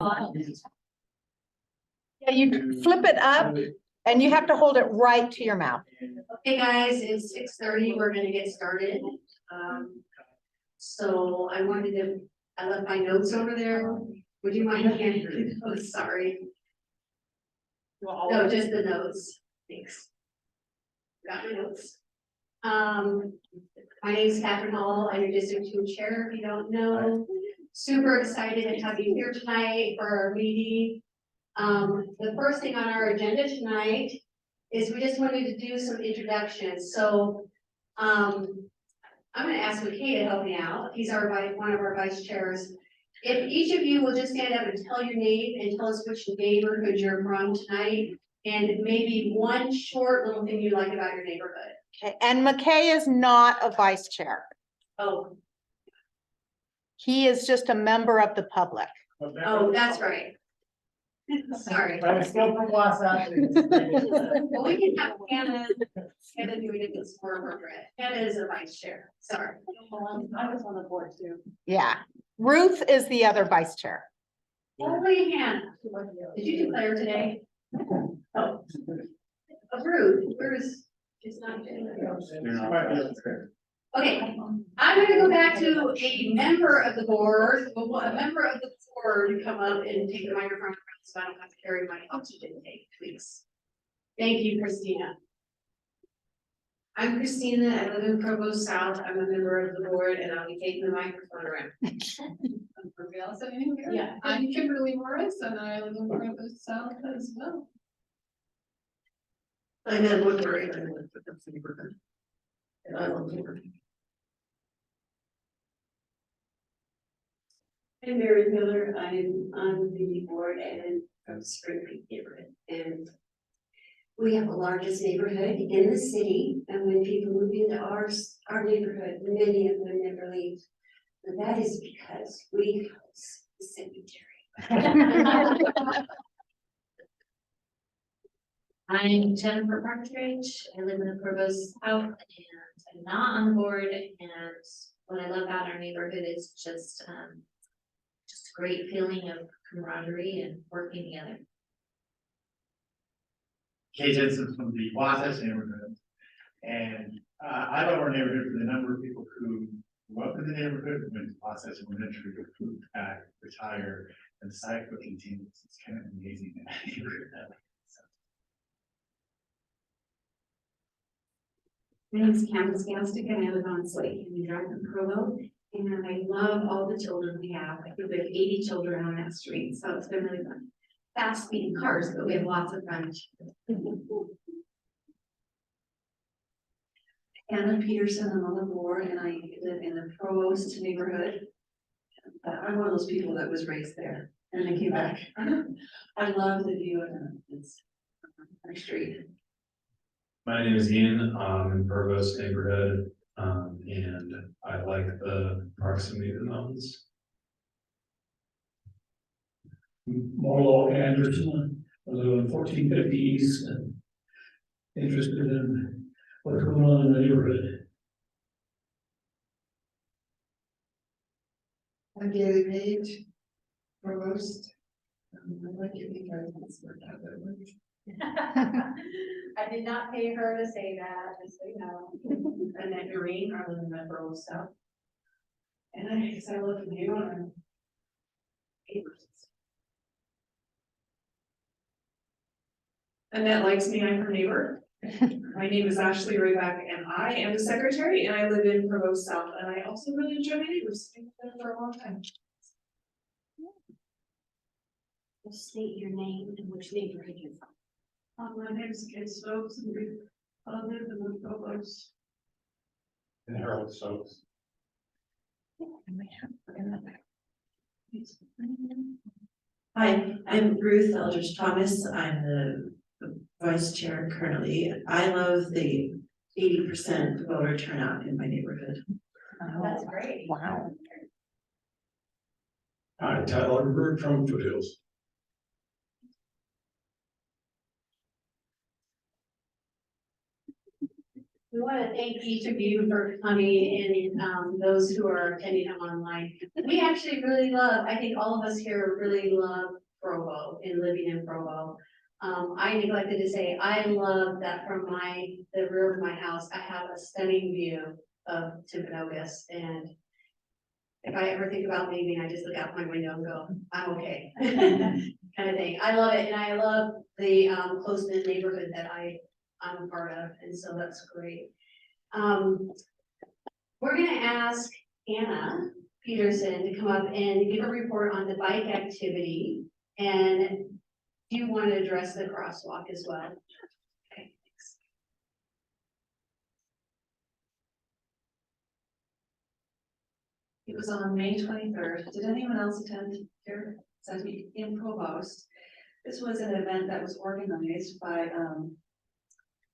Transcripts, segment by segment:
Yeah, you flip it up and you have to hold it right to your mouth. Okay, guys, it's 6:30. We're gonna get started. So I left my notes over there. Would you mind handing me those? Sorry. No, just the notes. Thanks. Got my notes. My name is Catherine Hall. I'm your District 2 Chair, if you don't know. Super excited to have you here tonight for our meeting. The first thing on our agenda tonight is we just wanted to do some introductions. So, I'm gonna ask McKay to help me out. He's one of our vice chairs. If each of you will just stand up and tell your name and tell us which neighborhood you're from tonight, and maybe one short little thing you like about your neighborhood. Okay, and McKay is not a vice chair. Oh, He is just a member of the public. oh, that's right. Sorry. I'm still from Los Angeles. Well, we can have Hannah doing it that's more appropriate. Hannah is a vice chair, sorry. I was on the board too. Yeah, Ruth is the other vice chair. Only Hannah. Did you declare today? Oh. Ruth, she's not doing it. Okay, I'm gonna go back to a member of the board, a member of the board come up and take the microphone so I don't have to carry my oxygen tank, please. Thank you, Christina. I'm Christina, I live in Provo South, I'm a member of the board and I'll be taking the microphone around. Yeah. I'm Kimberly Morris and I live in Provo South as well. I'm in Woodbury, and I live with the neighborhood. And I love Woodbury. I'm Mary Miller, I'm on the board and from Spring Creek neighborhood, and we have the largest neighborhood in the city, and when people move into our neighborhood, many of them never leave. And that is because we house the cemetery. I'm Jennifer Partridge. I live in the Provo South and I'm not on the board. And what I love about our neighborhood is just a great feeling of camaraderie and working together. Kay Jensen from the Wasatch neighborhood. And I love our neighborhood for the number of people who grew up in the neighborhood, went to Wasatch Elementary, moved back, retire, and the cycle continues. It's kind of amazing in that neighborhood. My name is Candace Gastic and I live on Slate County Drive in Provo. And I love all the children we have. I think we have 80 children on that street, so it's been really fun. Fast speeding cars, but we have lots of fun. Anna Petersen, I'm on the board and I live in the Provost neighborhood. I'm one of those people that was raised there and I came back. I love the view of it's our street. My name is Ian, I'm in Provost neighborhood, and I like the proximity to the mountains. Marlo Anderson, I live in 1450 East and interested in what's going on in the neighborhood. I'm Gary Page, Provost. I like it because it's worked out that way. I did not pay her to say that, just so you know. And then Noreen, I live in the Provo South. And I guess I live in New York. Annette likes me, I'm her neighbor. My name is Ashley Rayback and I am the secretary and I live in Provo South and I also really enjoy my neighbors. I've been there for a long time. State your name and which neighborhood you're from. My name is Kate Stokes and I live in the Provos. And Harold Stokes. Hi, I'm Ruth Eldridge Thomas. I'm the vice chair currently. I love the 80% voter turnout in my neighborhood. Oh, That's great. wow. Hi, Tyler Bird from Foothills. We want to thank each of you for coming and, those who are attending online. We actually really love, I think all of us here really love Provo and living in Provo. I neglected to say, I love that from the rear of my house, I have a stunning view of Timpanogos, and if I ever think about leaving, I just look out my window and go, I'm okay, kind of thing. I love it, and I love the, close-knit neighborhood that I'm a part of, and so that's great. We're gonna ask Anna Petersen to come up and give a report on the bike activity, and do you want to address the crosswalk as well? Okay, thanks. It was on May 23rd. Did anyone else attend here? Said in Provost. This was an event that was organized by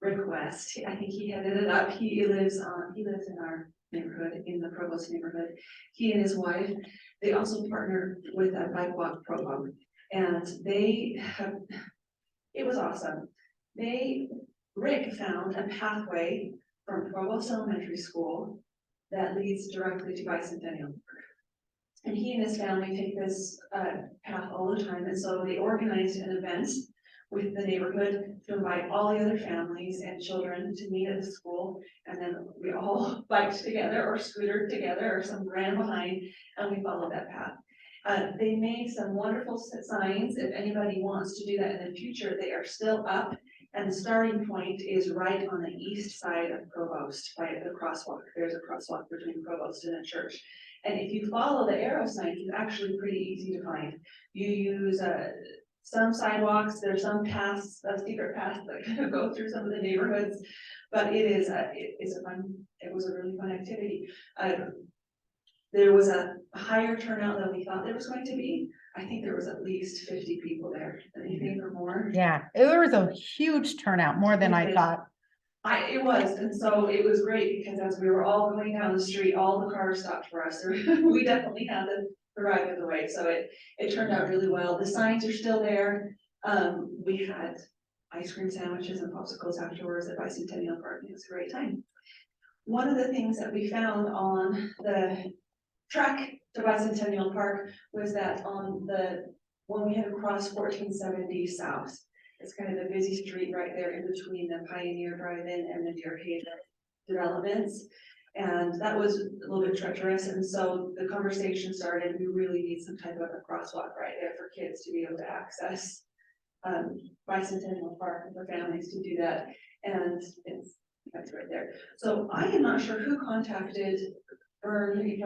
Rick West. I think he headed it up. He lives in our neighborhood, in the Provost neighborhood. He and his wife, they also partnered with a bike walk Provo. And it was awesome. Rick found a pathway from Provost Elementary School that leads directly to Bicentennial Park. And he and his family take this path all the time, and so they organized an event with the neighborhood to invite all the other families and children to meet at the school, and then we all biked together or scootered together or some ran behind, and we followed that path. They made some wonderful signs. If anybody wants to do that in the future, they are still up. And the starting point is right on the east side of Provost by the crosswalk. There's a crosswalk between Provost and a church. And if you follow the arrow signs, it's actually pretty easy to find. You use some sidewalks, there's some paths, secret paths that kind of go through some of the neighborhoods, but it was a really fun activity. There was a higher turnout than we thought there was going to be. I think there was at least 50 people there. Anything or more? Yeah, there was a huge turnout, more than I thought. It was, and so it was great because as we were all going down the street, all the cars stopped for us. We definitely had the right of the way, so it turned out really well. The signs are still there. We had ice cream sandwiches and popsicles afterwards at Bicentennial Park. It was a great time. One of the things that we found on the track to Bicentennial Park was that when we had to cross 1470 South, it's kind of a busy street right there in between the Pioneer Drive-In and the Deer Haven developments. And that was a little bit treacherous. And so the conversation started, we really need some type of a crosswalk right there for kids to be able to access Bicentennial Park and for families to do that. And that's right there. So I am not sure who contacted Bernie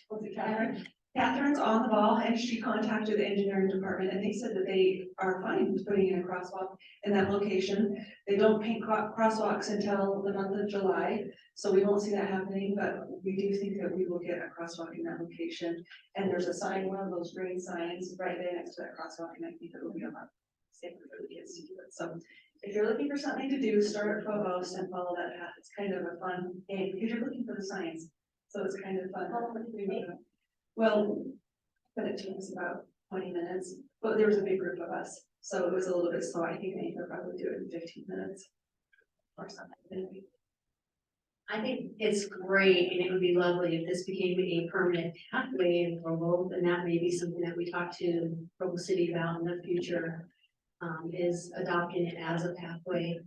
from Catherine? Catherine's on the ball, and she contacted the engineering department, and they said that they are fine with putting in a crosswalk in that location. They don't paint crosswalks until the month of July, so we won't see that happening, but we do think that we will get a crosswalk in that location. And there's a sign, one of those green signs right there next to that crosswalk, and I think it will be a lot safer for the kids to do it. So if you're looking for something to do, start at Provost and follow that path. It's kind of a fun game because you're looking for the signs. So it's kind of fun. Well, but it took us about 20 minutes, but there was a big group of us. So it was a little bit slow. I think they could probably do it in 15 minutes or something. Maybe. I think it's great, and it would be lovely if this became a permanent pathway in Provo, and that may be something that we talk to Provo City about in the future, is adopting it as a pathway.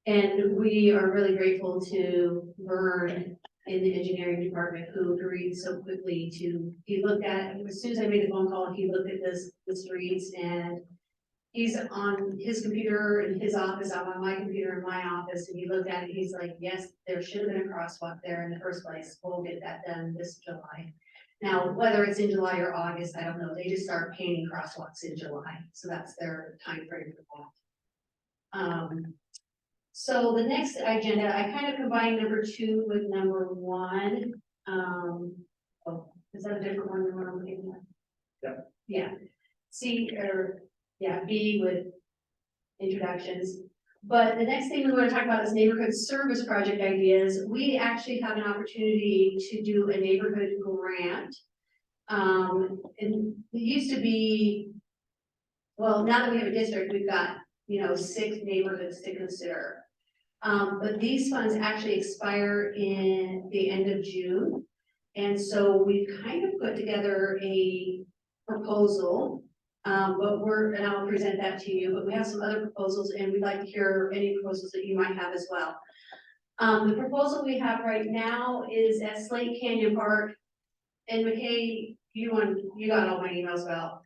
And we are really grateful to Vern in the engineering department who agreed so quickly he looked at, as soon as I made the phone call, he looked at the streets, and he's on his computer in his office, I'm on my computer in my office, and he looked at it, he's like, yes, there should have been a crosswalk there in the first place. We'll get that done this July. Now, whether it's in July or August, I don't know. They just start painting crosswalks in July. So that's their time frame for that. So the next agenda, I kind of combined number 2 with number 1. Oh, is that a different one than what I'm looking at? Yeah. B with introductions. But the next thing we want to talk about is neighborhood service project ideas. We actually have an opportunity to do a neighborhood grant. And it used to be, well, now that we have a district, we've got, 6 neighborhoods to consider. But these funds actually expire in the end of June. And so we've kind of put together a proposal. And I'll present that to you, but we have some other proposals and we'd like to hear any proposals that you might have as well. The proposal we have right now is at Slate Canyon Park. And McKay, you got all my emails about.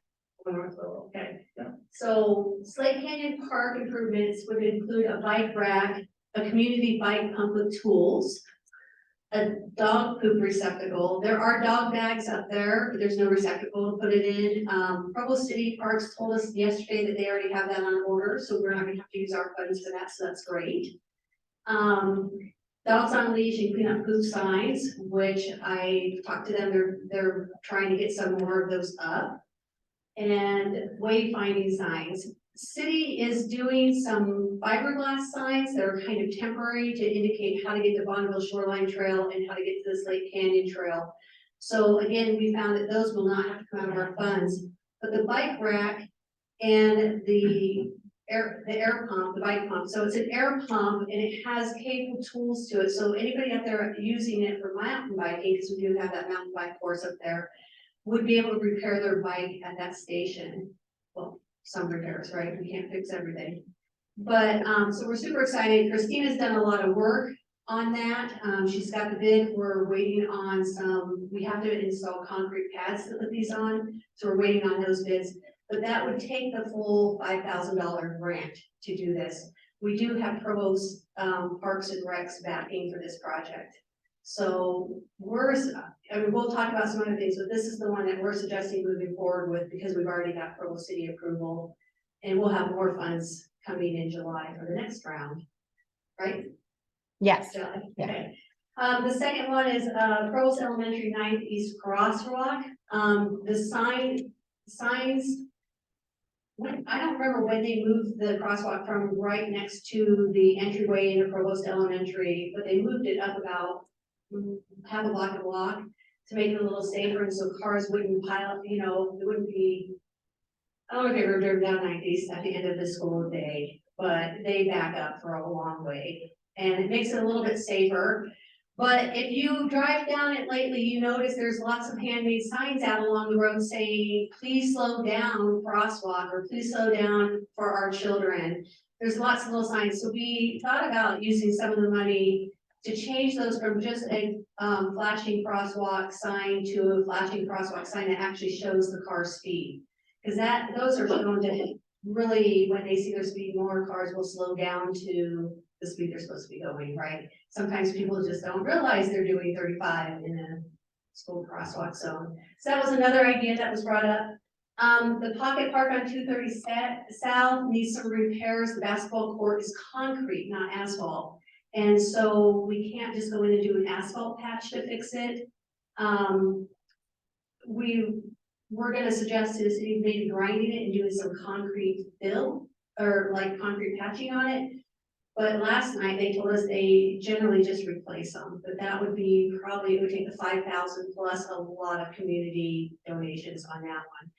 Okay. So Slate Canyon Park improvements would include a bike rack, a community bike pump with tools, a dog poop receptacle. There are dog bags up there, but there's no receptacle to put it in. Provo City Parks told us yesterday that they already have that on order, so we're not gonna have to use our funds for that, so that's great. Dogs on leash and clean up poop signs, which I talked to them, they're trying to get some more of those up. And wayfinding signs. City is doing some fiberglass signs that are kind of temporary to indicate how to get to Bonneville Shoreline Trail and how to get to the Slate Canyon Trail. So again, we found that those will not have to come out of our funds, but the bike rack and the air pump, the bike pump. So it's an air pump and it has cable tools to it. So anybody out there using it for mountain biking, because we do have that mountain bike course up there, would be able to repair their bike at that station. Well, some repairs, right? We can't fix everything. But, so we're super excited. Christina's done a lot of work on that. She's got the bid. We're waiting on we have to install concrete pads to put these on. So we're waiting on those bids. But that would take the full $5,000 grant to do this. We do have Provo's Parks and Recs backing for this project. So we'll talk about some other things, but this is the one that we're suggesting moving forward with because we've already got Provo City approval. And we'll have more funds coming in July for the next round, right? Yes. July, Yeah. okay. The second one is Provo's Elementary 9th East Crosswalk. The signs, I don't remember when they moved the crosswalk from right next to the entryway into Provost Elementary, but they moved it up about half a block to make it a little safer and so cars wouldn't pile, it wouldn't be, I don't know if you've ever driven down 90s at the end of the school day, but they back up for a long way and it makes it a little bit safer. But if you drive down it lately, you notice there's lots of handmade signs out along the road saying, please slow down crosswalk or please slow down for our children. There's lots of little signs. So we thought about using some of the money to change those from just a flashing crosswalk sign to a flashing crosswalk sign that actually shows the car speed. Because those are shown to really, when they see their speed, more cars will slow down to the speed they're supposed to be going, right? Sometimes people just don't realize they're doing 35 in a school crosswalk zone. So that was another idea that was brought up. The pocket park on 230 South needs some repairs. The basketball court is concrete, not asphalt. And so we can't just go in and do an asphalt patch to fix it. We're gonna suggest is maybe grinding it and doing some concrete fill or like concrete patching on it. But last night they told us they generally just replace them, but that would be it would take the 5,000 plus a lot of community donations on that one.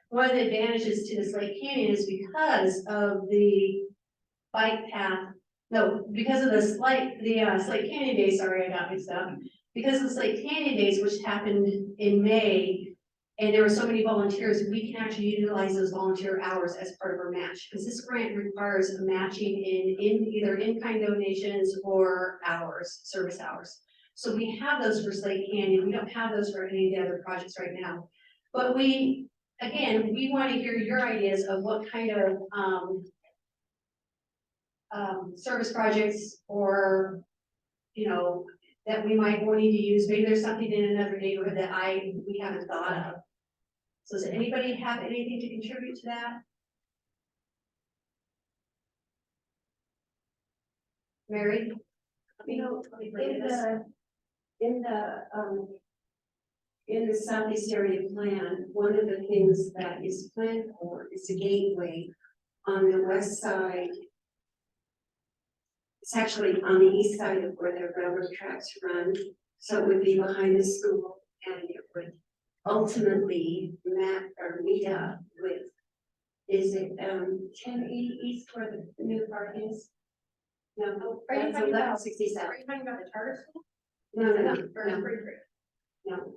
One of the advantages to the Slate Canyon is because of the bike path. No, because of the Slate Canyon Days, sorry, I got mixed up. Because of the Slate Canyon Days, which happened in May, and there were so many volunteers, we can actually utilize those volunteer hours as part of our match. Because this grant requires a matching in either in-kind donations or hours, service hours. So we have those for Slate Canyon. We don't have those for any of the other projects right now. But we want to hear your ideas of what kind of service projects or, that we might need to use. Maybe there's something in another neighborhood that we haven't thought of. So does anybody have anything to contribute to that? Mary? In the Southeast area plan, one of the things that is planned for is a gateway on the west side. It's actually on the east side of where the railroad tracks run, so it would be behind the school and it would ultimately meet up with, is it 1080 East where the new park is? No, Are you that's talking about- 1167. Are you talking about the charter school? No, no, Or no, Free Trade? no,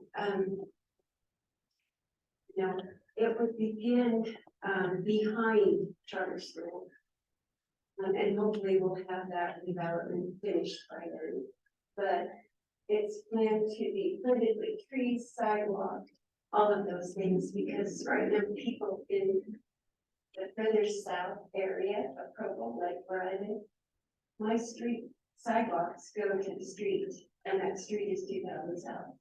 no, it would begin, behind charter school. And hopefully we'll have that development finished by then. But it's planned to be planted with trees, sidewalk, all of those things, because right now people in the further south area of Provo, like where I live, my street sidewalks go to the street, and that street is 2,000 south.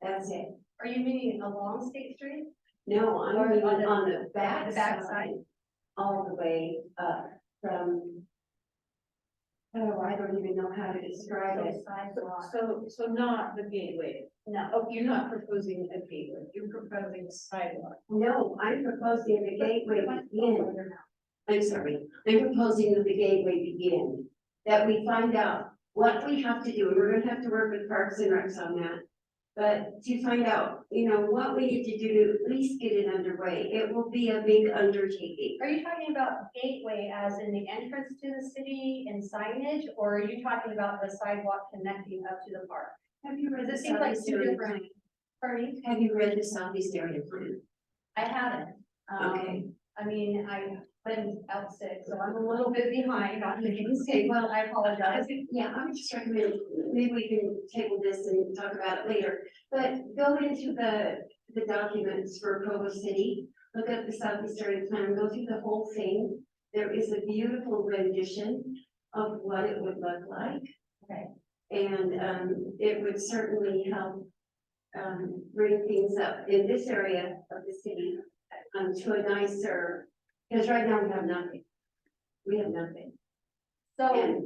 That's it. Are you meaning along State Street? No, I'm Or meaning on the- on the back the back side, all the way up from. Oh, I don't even know how to describe it. So not the gateway. No, oh, you're not proposing a gateway, you're proposing a sidewalk. No, I'm proposing the gateway begin. I'm sorry, I'm proposing that the gateway begin. That we find out what we have to do, and we're gonna have to work with Parks and Recs on that. But to find out, what we need to do to at least get it underway. It will be a big undertaking. Are you talking about gateway as in the entrance to the city and signage, or are you talking about the sidewalk connecting up to the park? Have you read the Because it seems like Southeast two Area different. Plan? Pardon? Have you read the Southeast Area Plan? I haven't. Okay. I mean, I've been out sick, so I'm a little bit behind on things. Well, I apologize. Yeah, I would just recommend, maybe we can table this and talk about it later, but go into the documents for Provo City, look at the Southeast Area Plan, go through the whole thing. There is a beautiful rendition of what it would look like. Okay. And, it would certainly help, bring things up in this area of the city, to a nicer, because right now we have nothing. We have nothing. So, And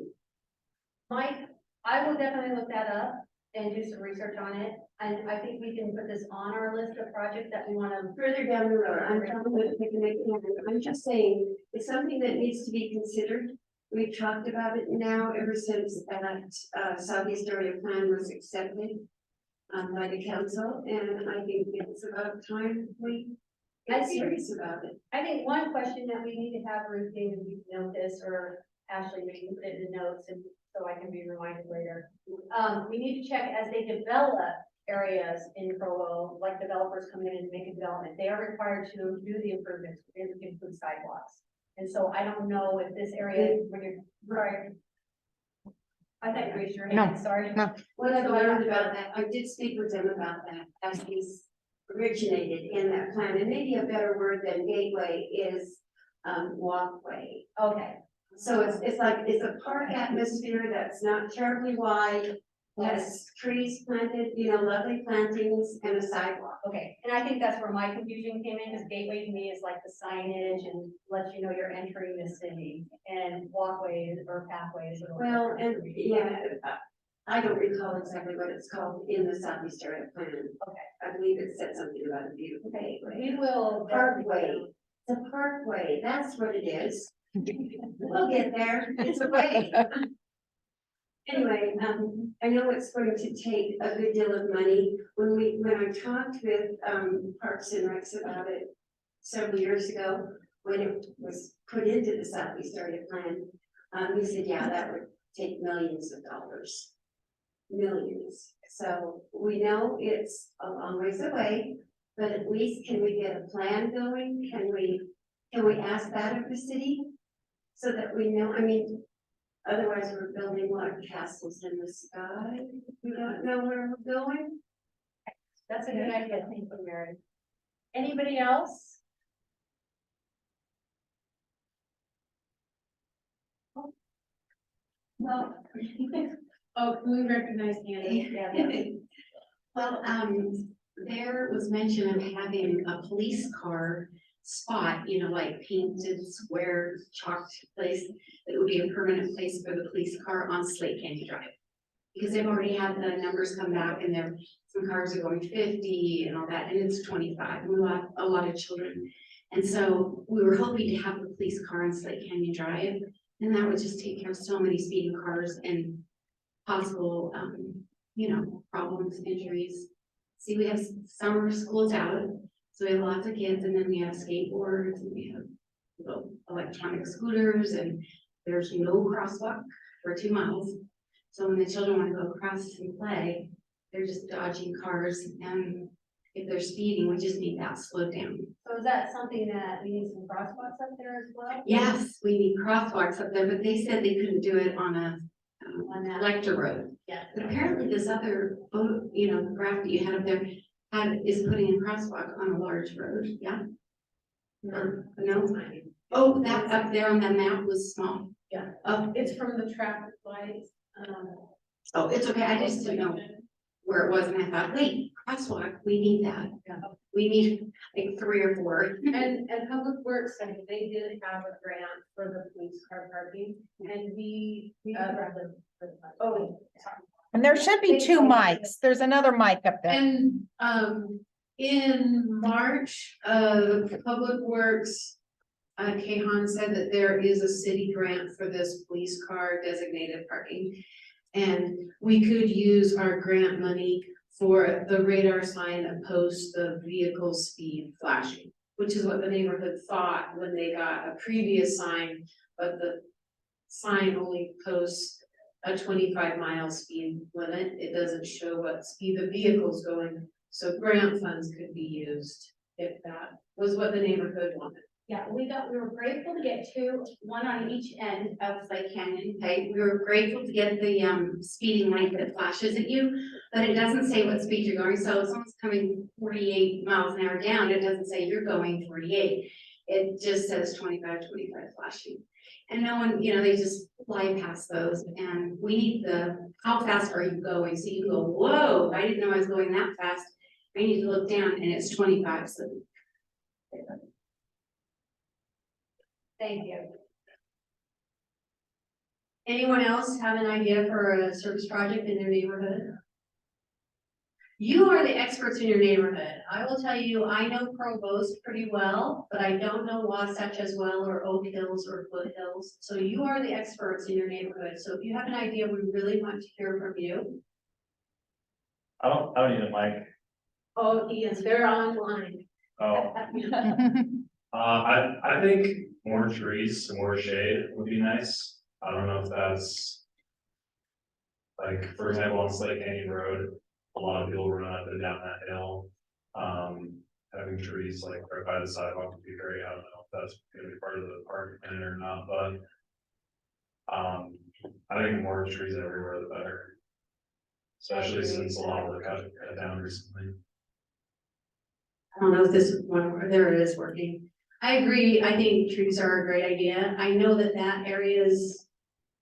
Mike, I will definitely look that up and do some research on it. And I think we can put this on our list of projects that we want to. further down the road, I'm talking about taking it, I'm just saying, it's something that needs to be considered. We've talked about it now ever since that, Southeast Area Plan was accepted, by the council, and I think it's about time we get serious about it. I think one question that we need to have, Ruth, maybe you can note this, or Ashley, maybe you can put it in the notes, and so I can be reminded later. We need to check as they develop areas in Provo, like developers come in and make a development, they are required to do the improvements, include sidewalks. And so I don't know if this area, when you're, right. I thought you raised your hand, sorry. What I've learned about that, I did speak with them about that, as these originated in that plan, and maybe a better word than gateway is, walkway. Okay, So it's like, it's a park atmosphere that's not terribly wide, has trees planted, lovely plantings and a sidewalk. okay, and I think that's where my confusion came in, because gateway to me is like the signage and lets you know you're entering the city, and walkways or pathways or. Well, and yeah, I don't recall exactly what it's called in the Southeast Area Plan. Okay. I believe it said something about a beautiful gateway. We will. Parkway, it's a parkway, that's what it is. We'll get there, it's a way. Anyway, I know it's going to take a good deal of money. When I talked with, Parks and Recs about it several years ago, when it was put into the Southeast Area Plan, he said, yeah, that would take millions of dollars. Millions. So we know it's a long ways away, but at least can we get a plan going? Can we ask that of the city? So that we know, otherwise we're building what, castles in the sky? We don't know where we're going? That's a good idea, thank you, Mary. Anybody else? Well. Oh, can we recognize Annie? Yeah. Well, there was mention of having a police car spot, like painted square chalked place that would be a permanent place for the police car on Slate Candy Drive. Because they've already had the numbers come back and there, some cars are going 50 and all that, and it's 25, and we have a lot of children. And so we were hoping to have the police car on Slate Canyon Drive, and that would just take care of so many speeding cars and possible, problems, injuries. See, we have summer schools out, so we have lots of kids, and then we have skateboards, and we have electronic scooters, and there's no crosswalk for 2 miles. So when the children want to go across and play, they're just dodging cars, and if they're speeding, we just need that slowed down. So is that something that we need some crosswalks up there as well? Yes, we need crosswalks up there, but they said they couldn't do it on a On that. collector road. Yeah. But apparently this other, graph that you had up there is putting in crosswalk on a large road, yeah? Or, no? Oh, that up there on that map was small. Yeah. Oh, It's from the traffic lights, oh, it's okay, I just didn't know where it was, and I thought, wait, crosswalk, we need that. Yeah. We need like 3 or 4. And Public Works, I mean, they did have a grant for the police car parking, and And there should be 2 mics. There's another mic up there. And, in March, Public Works, Kahan said that there is a city grant for this police car designated parking. And we could use our grant money for the radar sign that posts the vehicle speed flashing, which is what the neighborhood thought when they got a previous sign, but the sign only posts a 25-mile speed limit. It doesn't show what speed the vehicle's going, so grant funds could be used if that was what the neighborhood wanted. Yeah, we were grateful to get 2, one on each end of Lake Canyon. Okay, we were grateful to get the speeding light that flashes at you, but it doesn't say what speed you're going, so if someone's coming 48 miles an hour down, it doesn't say you're going 48. It just says 25 flashing. And no one, they just fly past those, and we need how fast are you going? So you go, whoa, I didn't know I was going that fast. I need to look down, and it's 25, so. Thank you. Anyone else have an idea for a service project in their neighborhood? You are the experts in your neighborhood. I will tell you, I know Provost pretty well, but I don't know Wasatch as well, or Oak Hills or Foothills. So you are the experts in your neighborhood. So if you have an idea, we really want to hear from you. I don't need a mic. Oh, yes, they're online. Oh, I think more trees, some more shade would be nice. I don't know if that's. Like, for example, on Slate Canyon Road, a lot of people run up and down that hill. Having trees like right by the sidewalk would be great. I don't know if that's gonna be part of the park plan or not, but. I think more trees everywhere the better. Especially since a lot of the cut down recently. I don't know if this one, there it is working. I agree. I think trees are a great idea. I know that area is,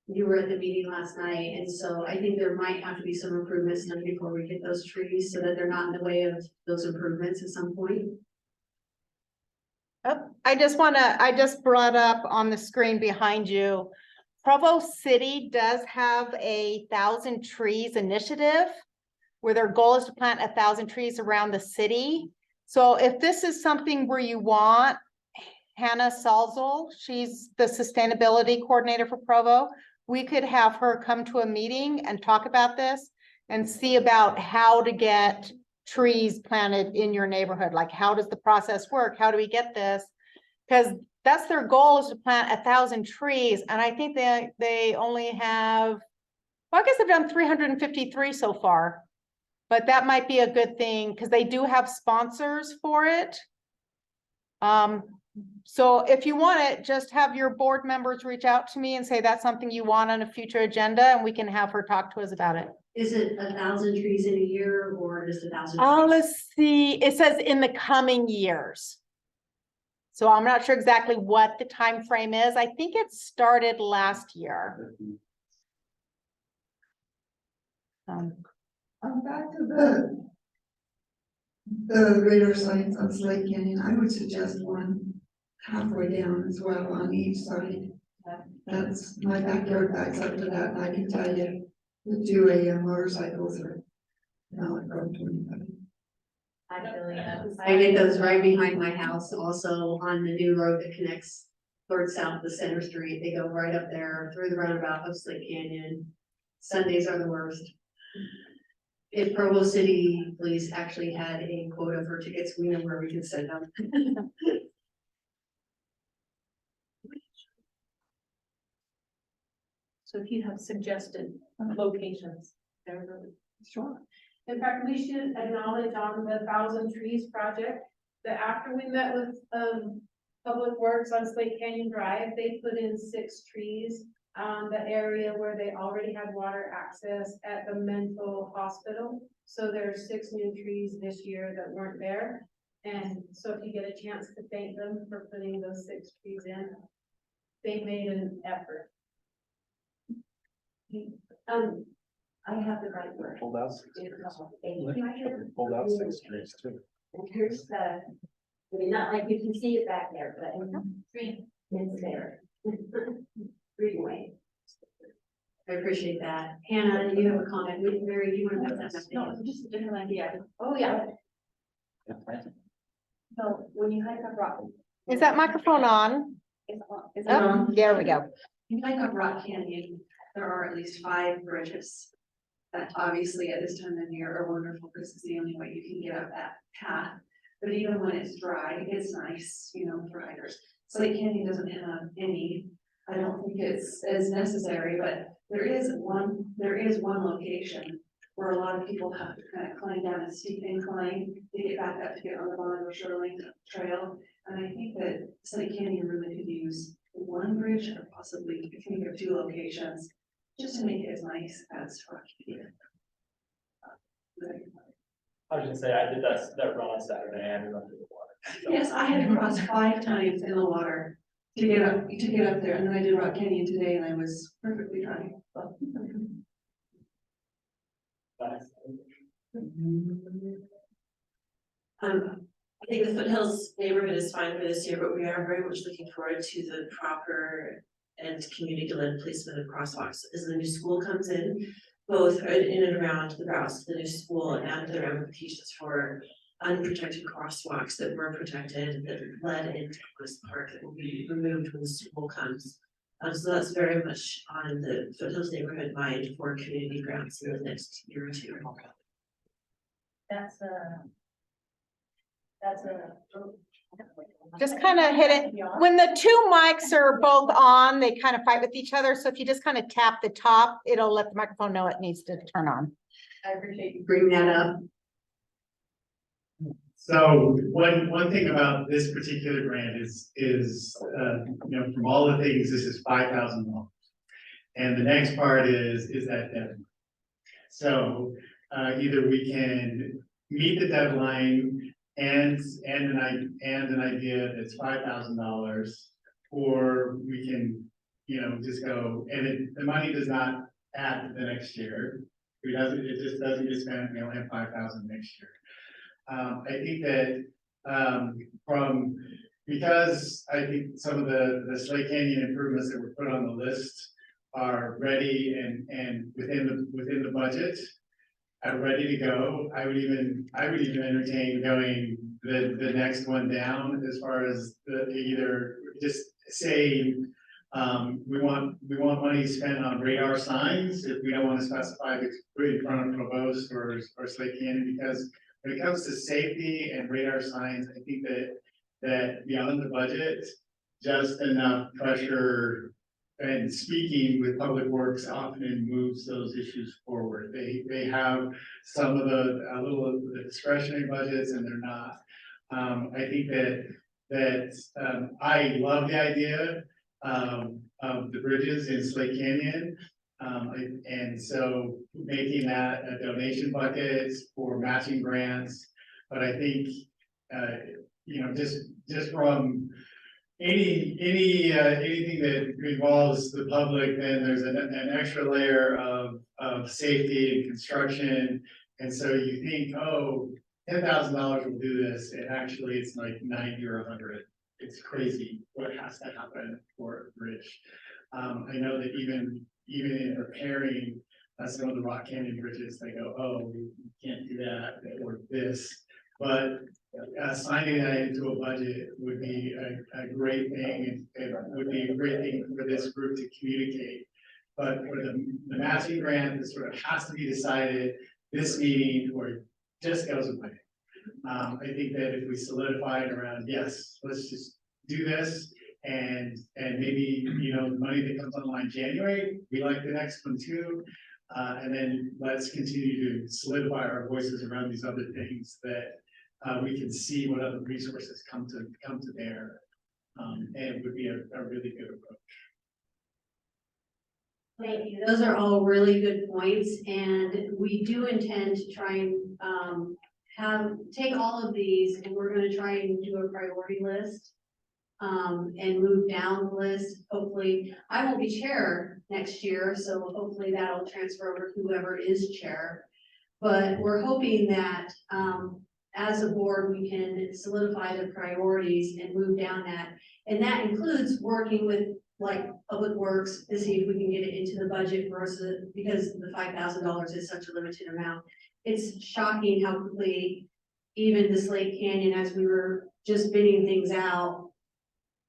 you were at the meeting last night, and so I think there might have to be some improvements done before we get those trees so that they're not in the way of those improvements at some point. Oh, I just brought up on the screen behind you, Provo City does have a 1,000 trees initiative where their goal is to plant 1,000 trees around the city. So if this is something where you want Hannah Salzel, she's the sustainability coordinator for Provo, we could have her come to a meeting and talk about this and see about how to get trees planted in your neighborhood. Like, how does the process work? How do we get this? Because that's their goal, is to plant 1,000 trees. And I think they only have, well, I guess they've done 353 so far. But that might be a good thing because they do have sponsors for it. So if you want it, just have your board members reach out to me and say that's something you want on a future agenda, and we can have her talk to us about it. Is it 1,000 trees in a year, or just 1,000? Let's see. It says in the coming years. So I'm not sure exactly what the time frame is. I think it started last year. Back to the radar signs on Slate Canyon, I would suggest one halfway down as well on each side. That's, my backyard backs up to that, and I can tell you, the 2 a.m. motorcycles are not going 25. I get those right behind my house, also on the new road that connects north south to Center Street. They go right up there through the roundabout of Slate Canyon. Sundays are the worst. If Provo City Police actually had a quota for tickets, we know where we could send them. So if you have suggested locations, they're really. Sure. In fact, we should acknowledge on the 1,000 Trees project, that after we met with, Public Works on Slate Canyon Drive, they put in 6 trees on the area where they already had water access at the mental hospital. So there's 6 new trees this year that weren't there. And so if you get a chance to thank them for putting those 6 trees in, they made an effort. I have the right word. Pulled out. Pulled out 6 trees too. And here's the, I mean, not like you can see it back there, but it's there. Green way. I appreciate that. Hannah, you have a comment? Mary, do you want to put that? No, just a different idea. Oh, yeah. So when you hike up rock. Is that microphone on? Is it Oh, on? there we go. You hike up Rock Canyon, there are at least 5 bridges. That obviously at this time of year are wonderful, because it's the only way you can get up that path. But even when it's dry, it's nice, you know, for hikers. Slate Canyon doesn't have any. I don't think it's as necessary, but there is one location where a lot of people have to kind of climb down a steep incline to get back up to get on the Bonneville Shoreline Trail. And I think that Slate Canyon really could use 1 bridge or possibly I think of 2 locations just to make it as nice as Rock Canyon. I was gonna say, I did that run on Saturday and we went through the water. So, Yes, I had to cross 5 times in the water to get up there, and then I did Rock Canyon today and I was perfectly dry. nice. I think the Foothills neighborhood is fine for this year, but we are very much looking forward to the proper and community-led placement of crosswalks as the new school comes in, both in and around the routes to the new school and the ramifications for unprotected crosswalks that were protected that led into this park that will be removed when the school comes. So that's very much on the Foothills neighborhood mind for community grants in the next year or 2. That's Just kind of hit it. When the 2 mics are both on, they kind of fight with each other. So if you just kind of tap the top, it'll let the microphone know it needs to turn on. I appreciate you Bring that up. So one thing about this particular grant is, you know, from all the things, this is $5,000. And the next part is that deadline. So either we can meet the deadline and an idea that's $5,000, or we can, you know, just go, and the money does not add to the next year. It just doesn't get spent, we only have 5,000 next year. I think that because I think some of the Slate Canyon improvements that were put on the list are ready and within the budget, are ready to go. I would even entertain going the next one down as far as either just saying we want money spent on radar signs if we don't want to specify if it's put in front of Provost or Slate Canyon, because when it comes to safety and radar signs, I think that beyond the budget, just enough pressure and speaking with Public Works often moves those issues forward. They have some of a little of the discretionary budgets and they're not. I think that I love the idea of the bridges in Slate Canyon. And so making that a donation bucket for matching grants, but I think, you know, just from anything that involves the public, then there's an extra layer of safety and construction. And so you think, oh, $10,000 will do this, and actually it's like 90 or 100. It's crazy what has to happen for a bridge. I know that even in repairing some of the Rock Canyon bridges, they go, oh, we can't do that or this, but signing that into a budget would be a great thing, and it would be a great thing for this group to communicate. But for the matching grant, that sort of has to be decided this meeting, or it just goes away. I think that if we solidify it around, yes, let's just do this, And maybe, you know, the money that comes online January, we like the next one too. And then let's continue to solidify our voices around these other things that we can see what other resources come to bear. And it would be a really good approach. Thank you. Those are all really good points, and we do intend to try and take all of these, and we're gonna try and do a priority list. And move down the list. Hopefully, I will be chair next year, so hopefully that'll transfer over to whoever is chair. But we're hoping that as a board, we can solidify the priorities and move down that. And that includes working with like Public Works to see if we can get it into the budget versus, because the $5,000 is such a limited amount. It's shocking how quickly even the Slate Canyon, as we were just bidding things out,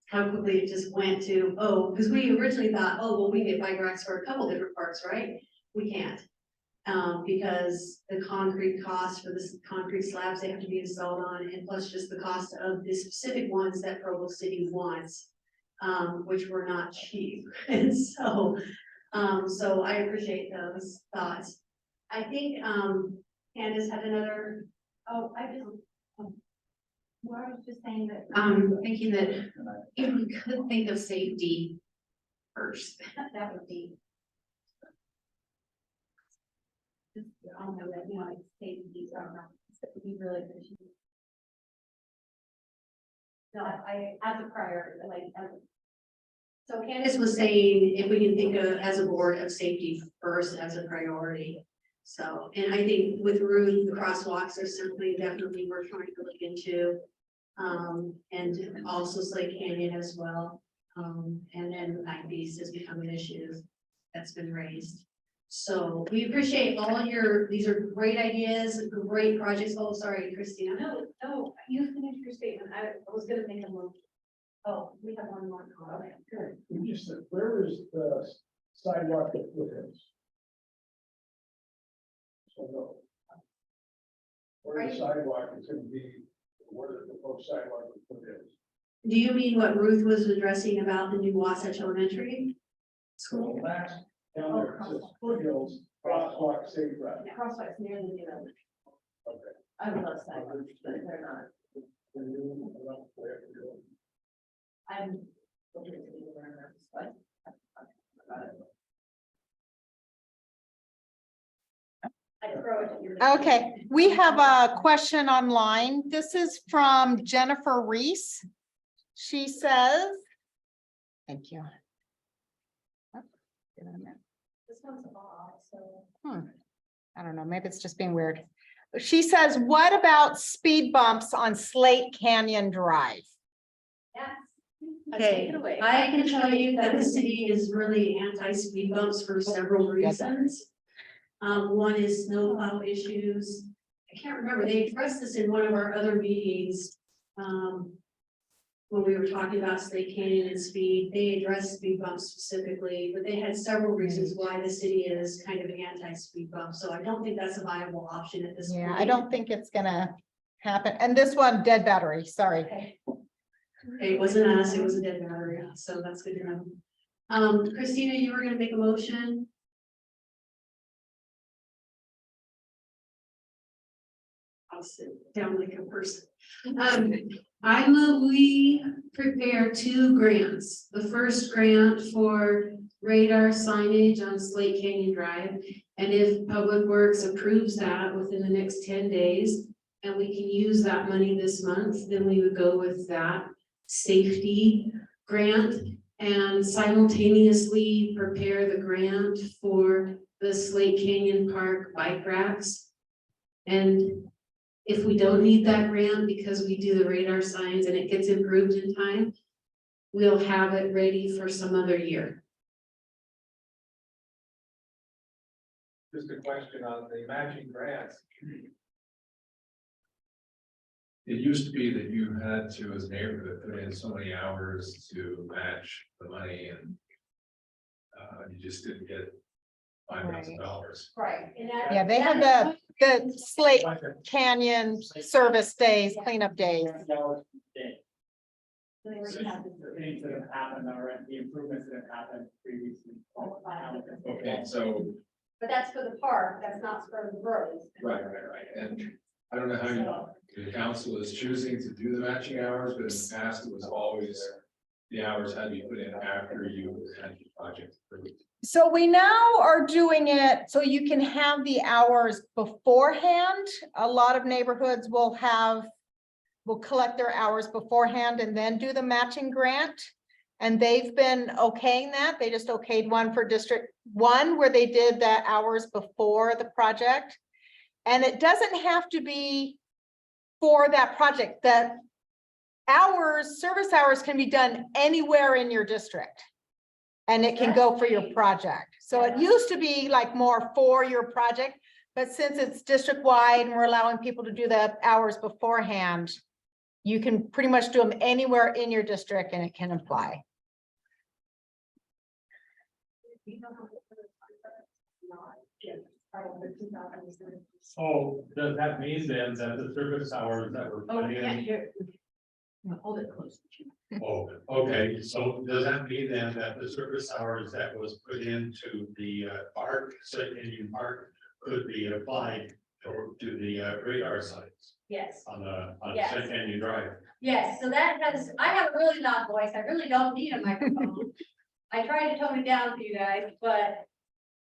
how quickly it just went to, oh, because we originally thought, oh, well, we can get bike racks for a couple different parks, right? We can't. Because the concrete cost for the concrete slabs they have to be installed on, and plus just the cost of the specific ones that Provo City wants, which were not cheap. And so I appreciate those thoughts. I think Candace had another, Well, I was just saying that. Thinking that if we could think of safety first. That would be. Just, I don't know that, you know, like safety, so we really appreciate it. No, I, as a priority, like, so Candace was saying if we can think of, as a board, of safety first as a priority. So, and I think with Ruth, the crosswalks are certainly definitely we're trying to look into. And also Slate Canyon as well. And then Night Beast has become an issue that's been raised. So we appreciate all your, these are great ideas, great projects. Oh, sorry, Christina. no, you finish your statement. I was gonna make a move. Oh, we have one more. Okay, good. You said, where is the sidewalk that is? So no. Where the sidewalk is gonna be, where the proposed sidewalk is. Do you mean what Ruth was addressing about the new Wasatch Elementary School? Last down there, it says foothills, crosswalk, safe route. Yeah, crosswalks near the new one. Okay. I love sidewalks, but they're not. I'm. Okay, we have a question online. This is from Jennifer Reese. She says, thank you. This one's off, so. I don't know, maybe it's just being weird. She says, what about speed bumps on Slate Canyon Drive? Yes. Okay, I can tell you that the city is really anti-speed bumps for several reasons. One is snowplow issues. I can't remember, they addressed this in one of our other meetings. When we were talking about Slate Canyon and speed, they addressed speed bumps specifically, but they had several reasons why the city is kind of anti-speed bump. So I don't think that's a viable option at this point. Yeah, I don't think it's gonna happen. And this one, dead battery, sorry. Okay, it wasn't us, it was a dead battery, so that's good to know. Christina, you were gonna make a motion? I'll sit down like a person. I move we prepare 2 grants. The first grant for radar signage on Slate Canyon Drive. And if Public Works approves that within the next 10 days, and we can use that money this month, then we would go with that safety grant and simultaneously prepare the grant for the Slate Canyon Park bike racks. And if we don't need that grant because we do the radar signs and it gets improved in time, we'll have it ready for some other year. Just a question on the matching grants. It used to be that you had to, as a neighborhood, put in so many hours to match the money and you just didn't get $5,000. Right. And that. Yeah, they have the Slate Canyon service days, cleanup days. They already have this. The things that have happened already, the improvements that have happened previously. Okay, so, But that's for the park, that's not for the roads. right, and I don't know how you, the council is choosing to do the matching hours, but in the past, it was always. The hours had to be put in after you had the project approved. So we now are doing it so you can have the hours beforehand. A lot of neighborhoods will collect their hours beforehand and then do the matching grant. And they've been okaying that. They just okayed one for District 1 where they did the hours before the project. And it doesn't have to be for that project. The hours, service hours can be done anywhere in your district. And it can go for your project. So it used to be like more for your project, but since it's district wide and we're allowing people to do the hours beforehand, you can pretty much do them anywhere in your district and it can apply. So does that mean then that the service hours that were put in? Hold it close. Oh, okay, so does that mean then that the service hours that was put into the park, St. Indian Park, could be applied to the radar sites Yes, on the Yes. St. Indian Drive? yes, so that has, I have a really loud voice, I really don't need a microphone. I tried to tone it down for you guys, but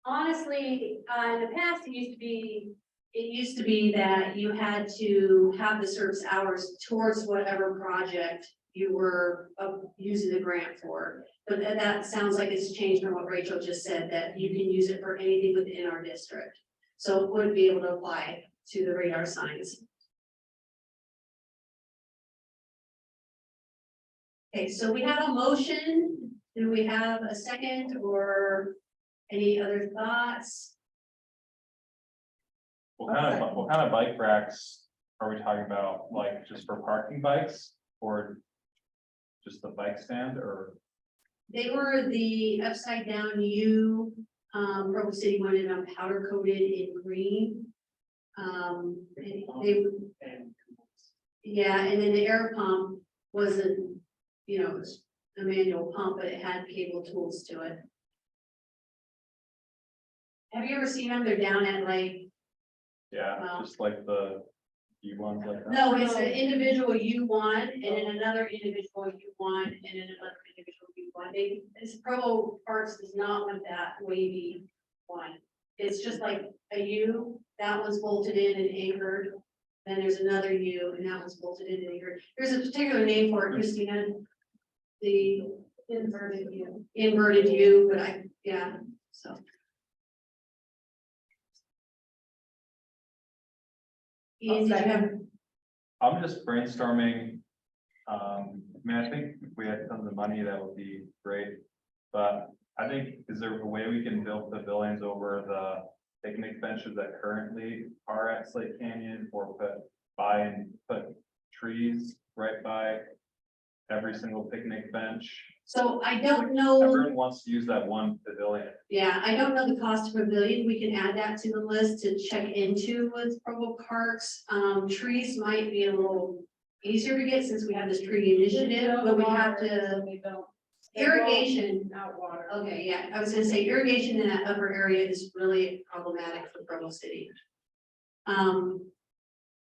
honestly, in the past, it used to be that you had to have the service hours towards whatever project you were using the grant for. But that sounds like it's changed from what Rachel just said, that you can use it for anything within our district. So it would be able to apply to the radar signs. Okay, so we have a motion. Do we have a second or any other thoughts? What kind of bike racks are we talking about? Like just for parking bikes or just the bike stand or? They were the upside down U, Provo City wanted them powder coated in green. Yeah, and then the air pump wasn't, it's a manual pump, but it had cable tools to it. Have you ever seen them? They're down at like, Yeah, just like the ones like that. no, it's an individual U1 and then another individual U1 and then another individual U1. This Provo Parks does not want that wavy one. It's just like a U, that one's bolted in and anchored. Then there's another U and that one's bolted in and anchored. There's a particular name for it, Christina. The inverted U. Inverted U, but yeah, so. Ian, did you have? I'm just brainstorming. I think if we had tons of money, that would be great. But I think, is there a way we can build pavilions over the picnic benches that currently are at Slate Canyon, or put trees right by every single picnic bench? So I don't know. Everyone wants to use that one pavilion. Yeah, I don't know the cost of pavilion. We can add that to the list to check into with Provo Parks. Trees might be a little easier to get since we have this tree initiative, but we have to. Irrigation. Out water. Okay, yeah, I was gonna say irrigation in that upper area is really problematic for Provo City. Yeah,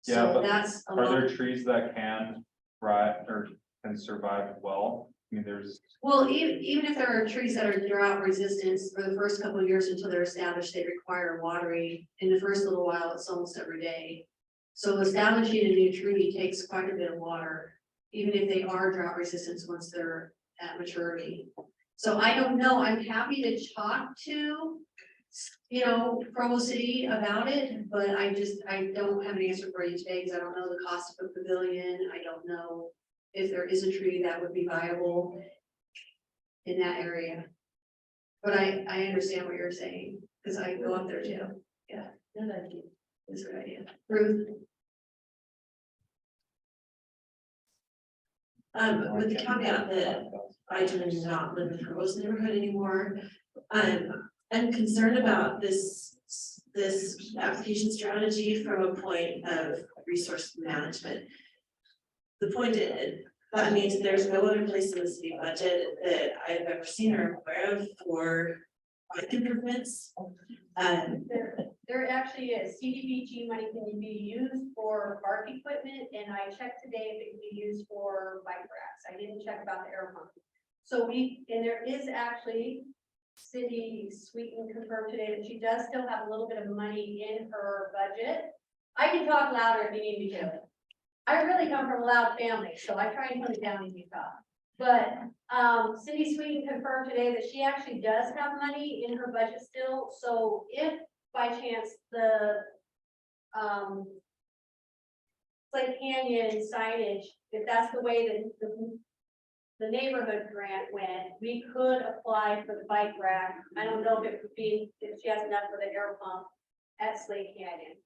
So but that's. Are there trees that can thrive or can survive well? I mean, there's. Well, even if there are trees that are drought resistant for the first couple of years until they're established, they require watering. In the first little while, it's almost every day. So establishing a new tree takes quite a bit of water, even if they are drought resistant once they're at maturity. So I don't know, I'm happy to talk to, Provo City about it, but I don't have an answer for you today because I don't know the cost of a pavilion. I don't know if there is a tree that would be viable in that area. But I understand what you're saying, because I go up there too. Yeah, that's a good idea. Ruth? With the caveat that I do not live in the Provo's neighborhood anymore, I'm concerned about this application strategy from a point of resource management. The point That means there's no other place in the city budget that I've ever seen or aware of for bike improvements. There actually is, CDBG money can be used for park equipment, and I checked today if it can be used for bike racks. I didn't check about the air pump. So and there is actually, Cindy Sweeten confirmed today that she does still have a little bit of money in her budget. I can talk louder if you need me to. I really come from a loud family, so I try and put it down when you talk. But Cindy Sweeten confirmed today that she actually does have money in her budget still. So if by chance the Slate Canyon signage, if that's the way that the neighborhood grant went, we could apply for the bike rack. I don't know if it would be, if she has enough for the air pump at Slate Canyon.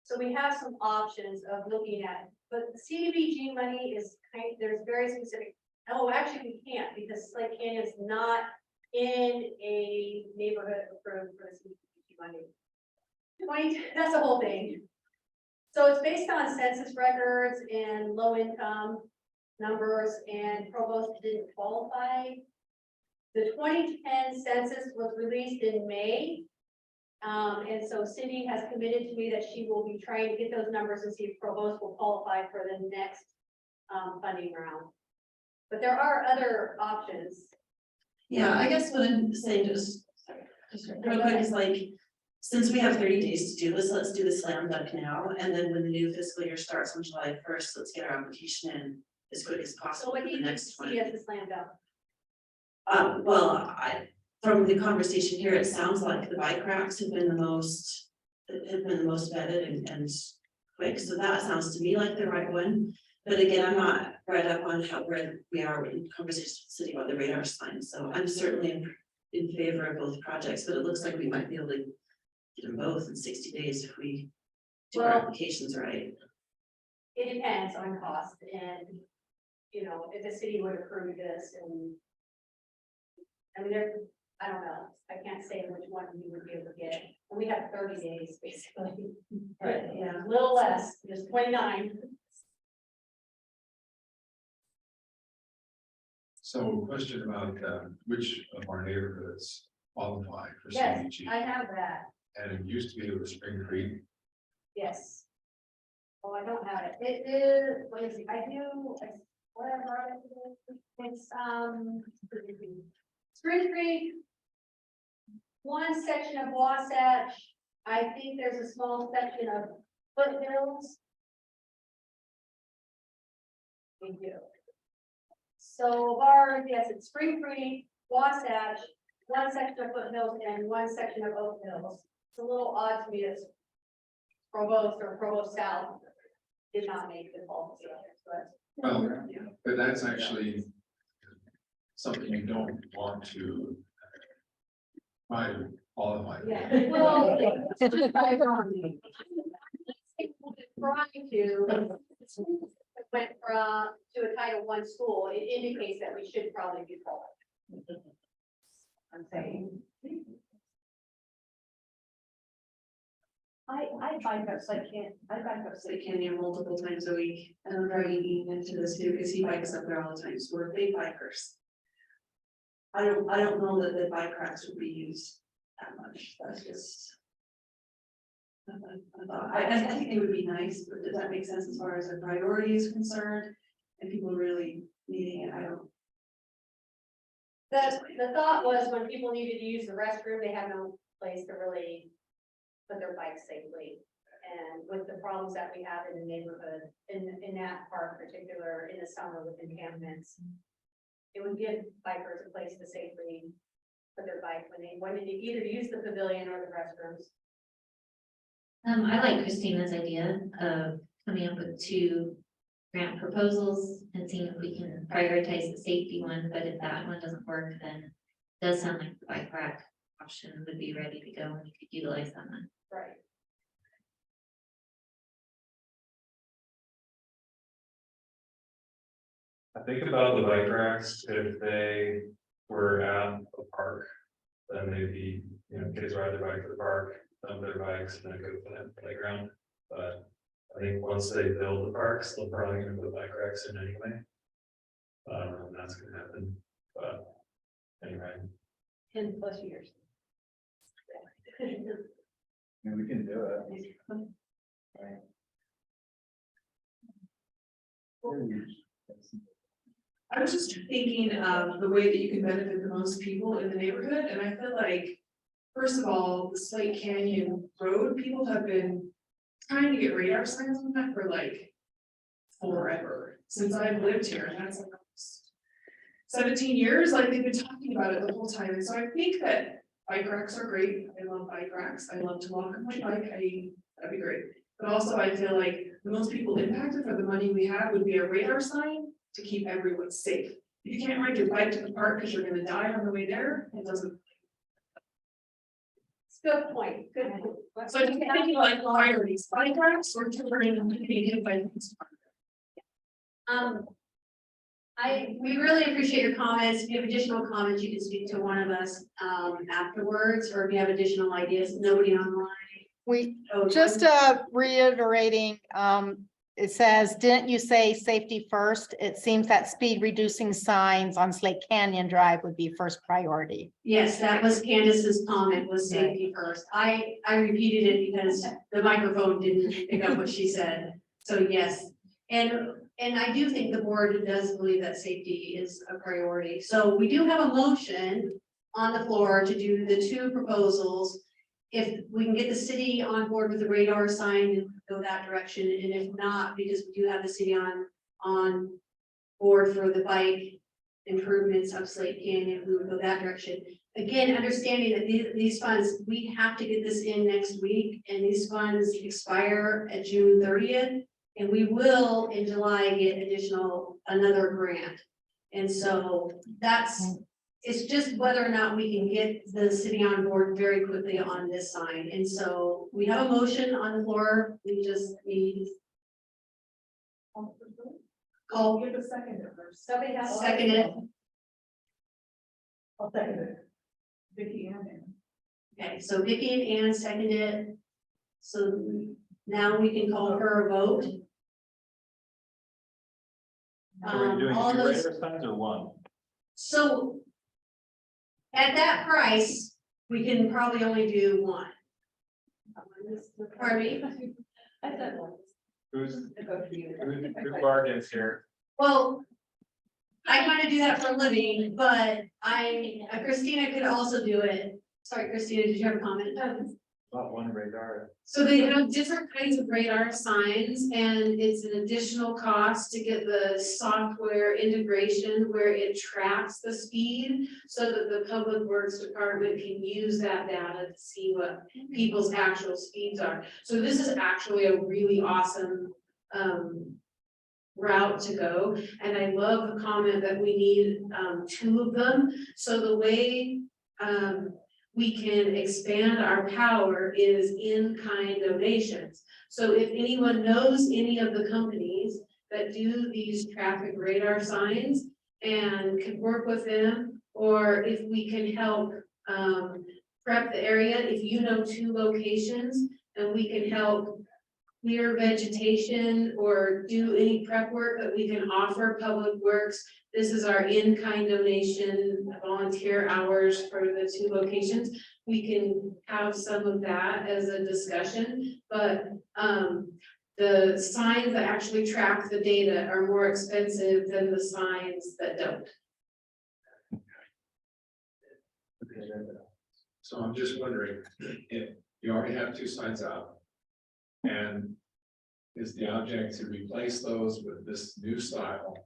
So we have some options of looking at, but CDBG money is there's very specific. Oh, actually we can't, because Slate Canyon is not in a neighborhood approved for the CDBG money. That's the whole thing. So it's based on census records and low income numbers, and Provo didn't qualify. The 2010 census was released in May. And so Cindy has committed to me that she will be trying to get those numbers and see if Provo will qualify for the next funding round. But there are other options. Yeah, I guess what I'm saying just real quick is like, since we have 30 days to do this, let's do the slam dunk now. And then when the new fiscal year starts on July 1st, let's get our application in as quick as So possible. what do you next see as a slam dunk? Well, from the conversation here, it sounds like the bike racks have been the most vetted and quick. So that sounds to me like the right one. But again, I'm not read up on where we are in conversations with the city about the radar sign. So I'm certainly in favor of both projects, but it looks like we might be able to get them both in 60 days if we do our applications right. It depends on cost, and you know, if the city would approve this, and I mean, I don't know, I can't say which one you would be able to get, and we have 30 days basically. Right, yeah. A little less, just 29. So question about which of our neighborhoods qualify for Yes, CDBG? I have that, And it used to be it was Spring Creek. yes. Oh, I don't have it. It is, what is it? I do, whatever. It's, Spring Creek. One section of Wasatch. I think there's a small section of Foothills. Thank you. So yes, it's Spring Creek, Wasatch, one section of Foothills and one section of Oak Hills. It's a little odd to me that Provo or Provo South did not make the policy, but. Well, but that's actually something you don't want to try to qualify. for. Yeah, well, trying to went to a Title I school, it indicates that we should probably be qualified. I'm saying. I bike up Slate Canyon multiple times a week, and I'm driving Ian into this too, because he bikes up there all the time, so we're big bikers. I don't know that the bike racks would be used that much, that's just. I think it would be nice, but does that make sense as far as a priority is concerned? And people really needing it, I don't. The thought was when people needed to use the restroom, they have no place to really put their bikes safely. And with the problems that we have in the neighborhood, in that park particular, in the summer with encampments, it would give bikers a place to safely put their bike when they wanted to either use the pavilion or the restrooms. I like Christina's idea of coming up with 2 grant proposals and seeing if we can prioritize the safety one, but if that one doesn't work, then it does sound like the bike rack option would be ready to go and we could utilize that one. Right. I think about the bike racks, if they were at a park, then maybe, kids ride their bike to the park, dump their bikes, and then go to the playground. But I think once they build the parks, they're probably gonna put bike racks in anyway. But I don't know when that's gonna happen, but anyway. 10+ years. And we can do it. Right. I was just thinking of the way that you can benefit the most people in the neighborhood, and I feel like, first of all, the Slate Canyon Road, people have been trying to get radar signs on that for like forever, since I've lived here, and that's like almost 17 years, like they've been talking about it the whole time, and so I think that bike racks are great, I love bike racks, I love to walk on my bike, that'd be great. But also I feel like the most people impacted for the money we have would be a radar sign to keep everyone safe. If you can't ride your bike to the park because you're gonna die on the way there, it doesn't. Good point, good point. So just thinking like, why are these bike racks or touring and being hit by things? We really appreciate your comments. If you have additional comments, you can speak to one of us, afterwards, or if you have additional ideas, nobody online. We, Oh, just reiterating, it says, didn't you say safety first? It seems that speed reducing signs on Slate Canyon Drive would be first priority. Yes, that was Candace's comment, was safety first. I repeated it because the microphone didn't pick up what she said. So yes, and I do think the board does believe that safety is a priority. So we do have a motion on the floor to do the two proposals. If we can get the city on board with the radar sign and go that direction, and if not, because we do have the city on board for the bike improvements of Slate Canyon, we would go that direction. Again, understanding that these funds, we have to get this in next week, and these funds expire at June 30th. And we will in July get another grant. And so it's just whether or not we can get the city on board very quickly on this sign. And so we have a motion on the floor. We just need. I'll give a second first. Somebody has. Second it. I'll second it. Vicky and Ann. Okay, so Vicky and Ann seconded it. So now we can call for a vote. Are we doing all two those- radar signs or one? So at that price, we can probably only do one. Pardon me? I said one. Who bargains here? Well, I kind of do that for a living, but Christina could also do it. Sorry, Christina, did you have a comment? Not one radar. So they have different kinds of radar signs, and it's an additional cost to get the software integration where it tracks the speed so that the public works department can use that data to see what people's actual speeds are. So this is actually a really awesome route to go, and I love the comment that we need two of them. So the way we can expand our power is in-kind donations. So if anyone knows any of the companies that do these traffic radar signs and can work with them, or if we can help prep the area, if you know two locations and we can help clear vegetation or do any prep work that we can offer Public Works. This is our in-kind donation, volunteer hours for the two locations. We can have some of that as a discussion, but the signs that actually track the data are more expensive than the signs that don't. So I'm just wondering, if you already have two signs out. And is the object to replace those with this new style?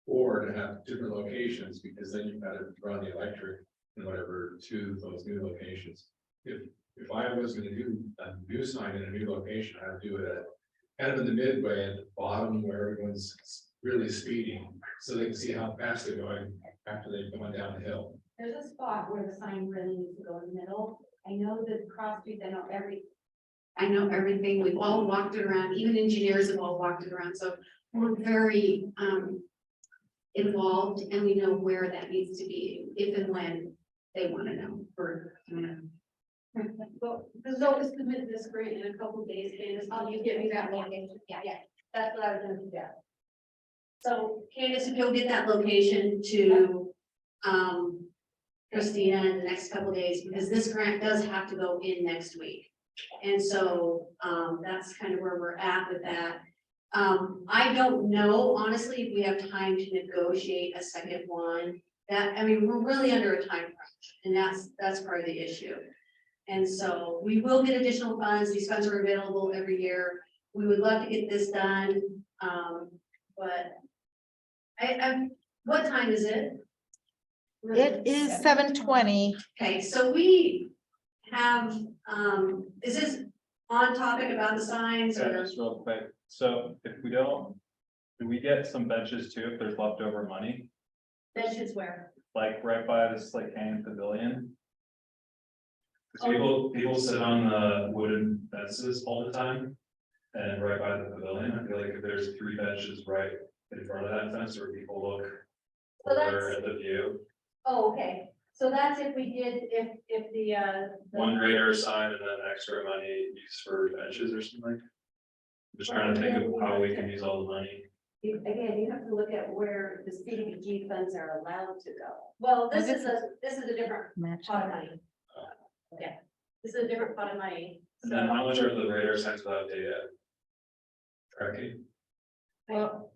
Or to have different locations, because then you've got to run the electric and whatever to those new locations. If I was gonna do a new sign in a new location, I'd do it at kind of in the midway at the bottom where everyone's really speeding, so they can see how fast they're going after they've gone down the hill. There's a spot where the sign really needs to go in the middle. I know the cross streets, I know everything. We've all walked it around, even engineers have all walked it around. So we're very involved, and we know where that needs to be, if and when they want to know. Well, the Zoe is submitted this grant in a couple of days, and you give me that location. Yeah, that's what I was gonna suggest. So Candace, if you'll get that location to, Christina in the next couple days, because this grant does have to go in next week. And so, that's kind of where we're at with that. I don't know, honestly, if we have time to negotiate a second one. That, I mean, we're really under a time crunch, and that's part of the issue. And so we will get additional funds. These funds are available every year. We would love to get this done, but what time is it? It is 7:20. Okay, so we have, is this on topic about the signs Yeah, or? just real quick, so if we don't, do we get some benches too if there's leftover money? Benches where? Like right by this like hanging pavilion? 'Cause people sit on the wooden fences all the time. And right by the pavilion, I feel like if there's 3 benches right in front of that fence where people look So that's- over at the view. Oh, okay, so that's if we did, if the. One radar sign and then extra money used for benches or something. I'm just trying to think of how we can use all the money. Again, you have to look at where the CDBG funds are allowed to go. Well, this is a different Match. pot of money. Yeah, this is a different pot of money. And then how much are the radar signs without data? Tracking? Well,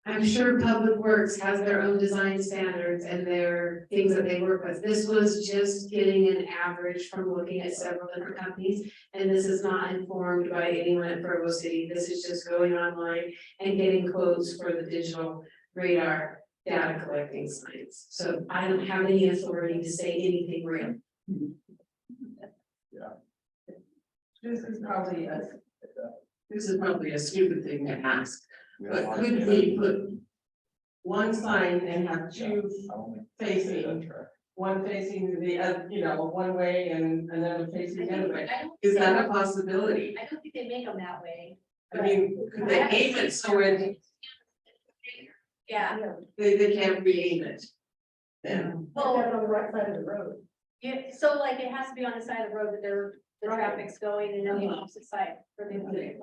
I'm sure Public Works has their own design standards and their things that they work with. This was just getting an average from looking at several different companies. And this is not informed by anyone at Provo City. This is just going online and getting quotes for the digital radar data collecting signs. So I don't have any authority to say anything real. This is probably a stupid thing to ask, but could we put one sign and have two facing, one facing the, one way and another facing the other way? Is that a possibility? I don't think they make them that way. I mean, could they aim it so it, Yeah. they can't re-aim it? Then, Well, on the right side of the road. Yeah, so like it has to be on the side of the road that the traffic's going and then the opposite side for the.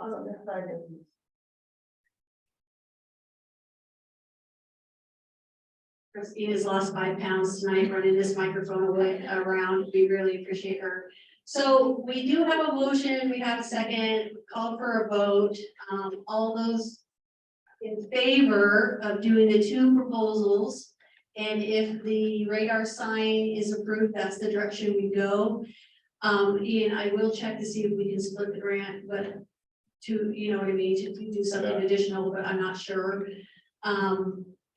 Christina's lost 5 pounds tonight running this microphone away around. We really appreciate her. So we do have a motion, we have a second, called for a vote. All those in favor of doing the 2 proposals. And if the radar sign is approved, that's the direction we go. Ian, I will check to see if we can split the grant, but to, you know what I mean, to do something additional, but I'm not sure.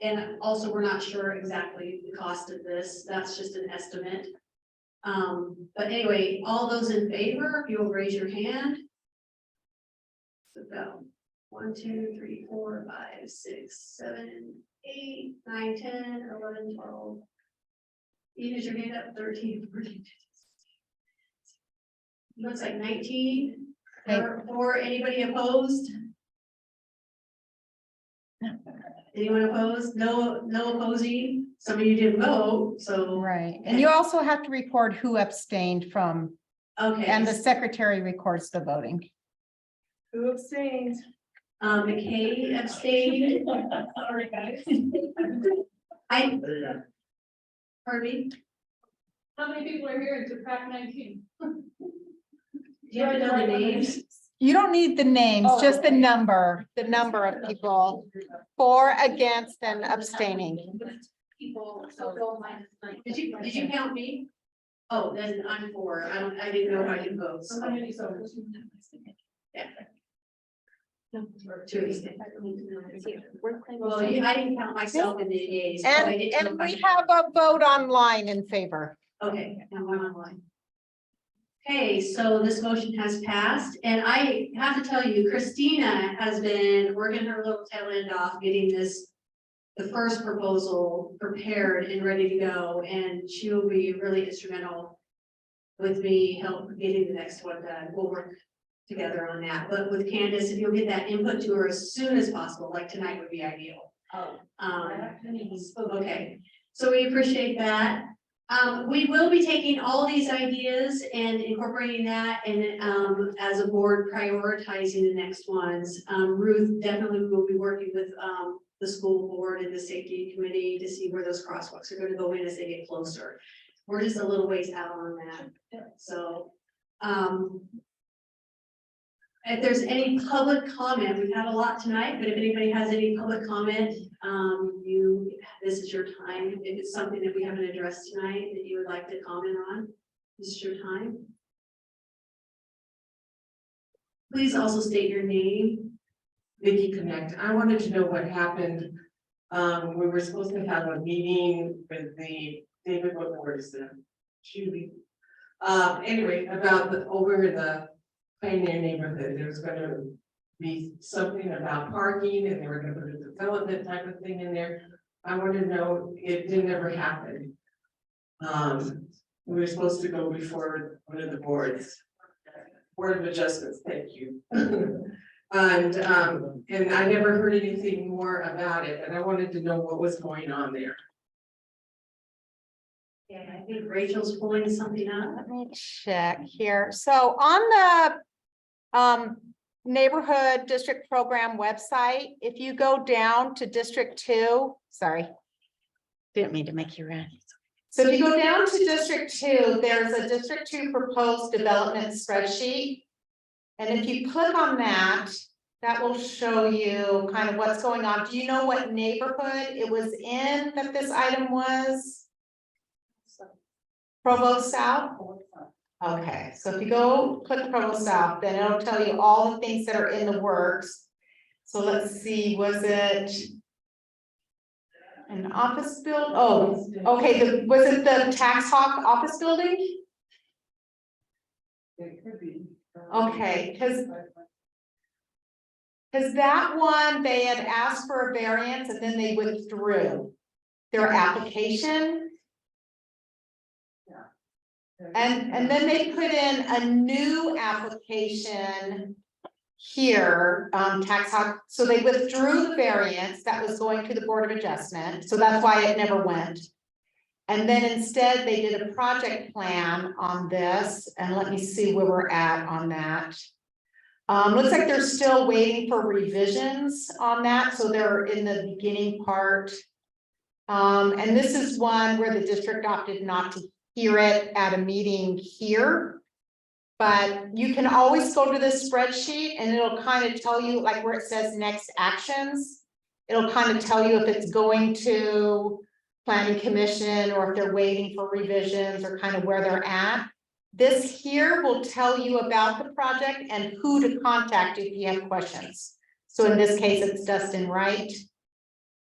And also, we're not sure exactly the cost of this. That's just an estimate. But anyway, all those in favor, if you'll raise your hand. So go. 1, 2, 3, 4, 5, 6, 7, 8, 9, 10, 11, 12. Ian, is your hand up? 13, 14. Looks like 19. Or anybody opposed? Anyone opposed? No opposing. Some of you didn't vote, so. Right, and you also have to record who abstained from, Okay. and the secretary records the voting. Who abstained? McKay abstained. Sorry, guys. Pardon me? How many people are here to pack 19? Do you have to know the names? You don't need the names, Oh, just the okay. number of people for, against, and abstaining. People, so go minus 9. Did you count me? Oh, then I'm 4. I didn't know I didn't vote. So. Yeah. 2 abstained. Well, I didn't count myself in the days. And we have a vote online in favor. Okay, and one online. Okay, so this motion has passed, and I have to tell you, Christina has been working her little tail end off getting the first proposal prepared and ready to go, and she will be really instrumental with me getting the next one done. We'll work together on that, but with Candace, if you'll get that input to her as soon as possible, like tonight would be ideal. Oh. Okay, so we appreciate that. We will be taking all these ideas and incorporating that and, as a board prioritizing the next ones. Ruth definitely will be working with, the school board and the safety committee to see where those crosswalks are gonna go in as they get closer. We're just a little ways out on that, so, if there's any public comment, we've had a lot tonight, but if anybody has any public comment, this is your time. If it's something that we haven't addressed tonight that you would like to comment on, this is your time. Please also state your name. Vicky Connect, I wanted to know what happened. We were supposed to have a meeting with the, David, what word is that? Julie. Anyway, about over in the Pioneer neighborhood, there was gonna be something about parking and they were gonna put a development type of thing in there. I want to know, it didn't ever happen. We were supposed to go before one of the boards. Board of Adjustments, thank you. And I never heard anything more about it, and I wanted to know what was going on there. Yeah, I think Rachel's pulling something up. Let me check here. So on the neighborhood district program website, if you go down to District 2, sorry, didn't mean to make you run. So if you go down to District 2, there's a District 2 proposed development spreadsheet. And if you click on that, that will show you kind of what's going on. Do you know what neighborhood it was in that this item was? Provo South? Okay, so if you go click Provo South, then it'll tell you all the things that are in the works. So let's see, was it an office build? Oh, okay, was it the Tax Hawk office building? It could be. Okay, because that one, they had asked for a variance and then they withdrew their application. And then they put in a new application here, Tax Hawk, so they withdrew the variance that was going to the Board of Adjustment, so that's why it never went. And then instead, they did a project plan on this, and let me see where we're at on that. Looks like they're still waiting for revisions on that, so they're in the beginning part. And this is one where the district opted not to hear it at a meeting here. But you can always go to this spreadsheet and it'll kind of tell you, like where it says next actions. It'll kind of tell you if it's going to planning commission or if they're waiting for revisions or kind of where they're at. This here will tell you about the project and who to contact if you have questions. So in this case, it's Dustin Wright.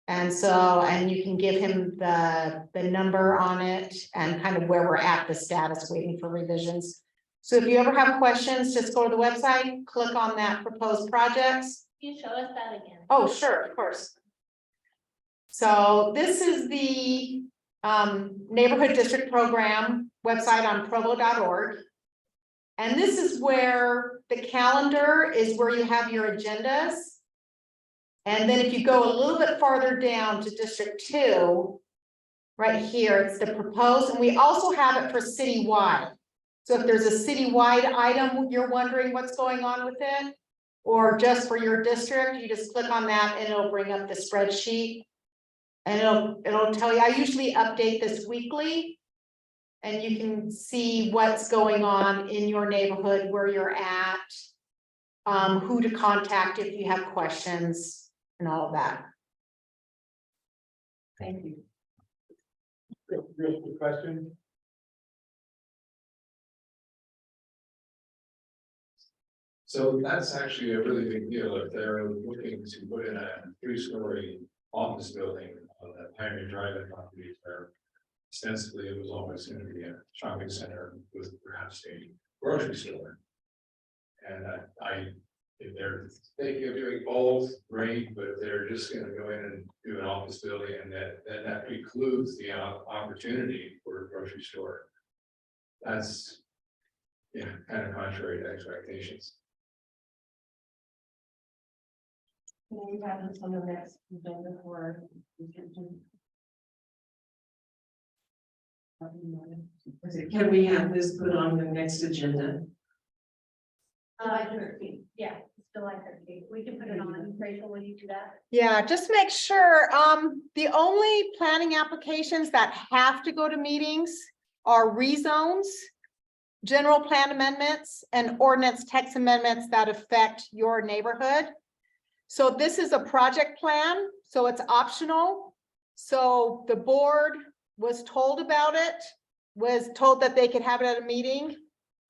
And so, and you can give him the number on it and kind of where we're at, the status, waiting for revisions. So if you ever have questions, just go to the website, click on that proposed projects. Can you show us that again? Oh, sure, of course. So this is the neighborhood district program website on provo.org. And this is where the calendar is where you have your agendas. And then if you go a little bit farther down to District 2, right here, it's the proposed, and we also have it for citywide. So if there's a citywide item, you're wondering what's going on with it, or just for your district, you just click on that and it'll bring up the spreadsheet. And it'll tell you, I usually update this weekly, and you can see what's going on in your neighborhood, where you're at, who to contact if you have questions. And all of that. Thank you. Real quick question. So that's actually a really big deal if they're looking to put in a 3-story office building on that Pioneer Drive property where ostensibly it was always going to be a shopping center with perhaps a grocery store. And if they're thinking of doing both, great, but if they're just gonna go in and do an office building and that precludes the opportunity for a grocery store. That's, yeah, kind of contrary to expectations. We have this on the next agenda for. Can we have this put on the next agenda? July 13th, yeah, it's July 13th. We can put it on. Rachel, will you do that? Yeah, just make sure, the only planning applications that have to go to meetings are rezones, general plan amendments, and ordinance text amendments that affect your neighborhood. So this is a project plan, so it's optional. So the board was told about it, was told that they could have it at a meeting,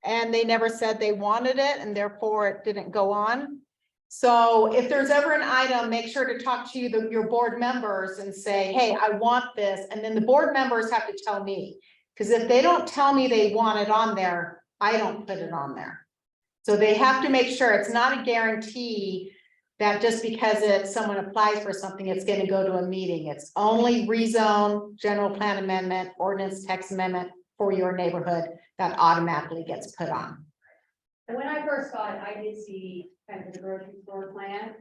and they never said they wanted it, and therefore it didn't go on. So if there's ever an item, make sure to talk to your board members and say, hey, I want this, and then the board members have to tell me. Because if they don't tell me they want it on there, I don't put it on there. So they have to make sure it's not a guarantee that just because someone applies for something, it's gonna go to a meeting. It's only rezone, general plan amendment, ordinance text amendment for your neighborhood that automatically gets put on. And when I first saw it, I did see kind of the grocery store plan.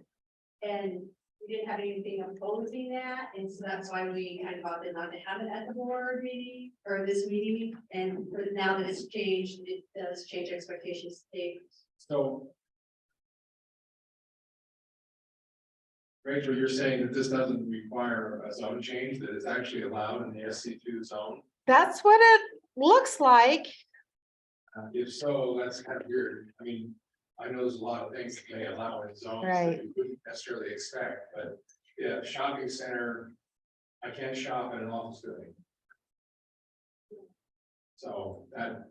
And we didn't have anything opposing that, and so that's why we kind of opted not to have it at the board meeting or this meeting. And now that it's changed, it does change expectations. So. Rachel, you're saying that this doesn't require a zone change, that it's actually allowed in the SC2 zone? That's what it looks like. If so, that's kind of weird. I mean, I know there's a lot of things that they allow in zones Right. that you wouldn't necessarily expect, but yeah, shopping center, I can't shop at an office building. So that.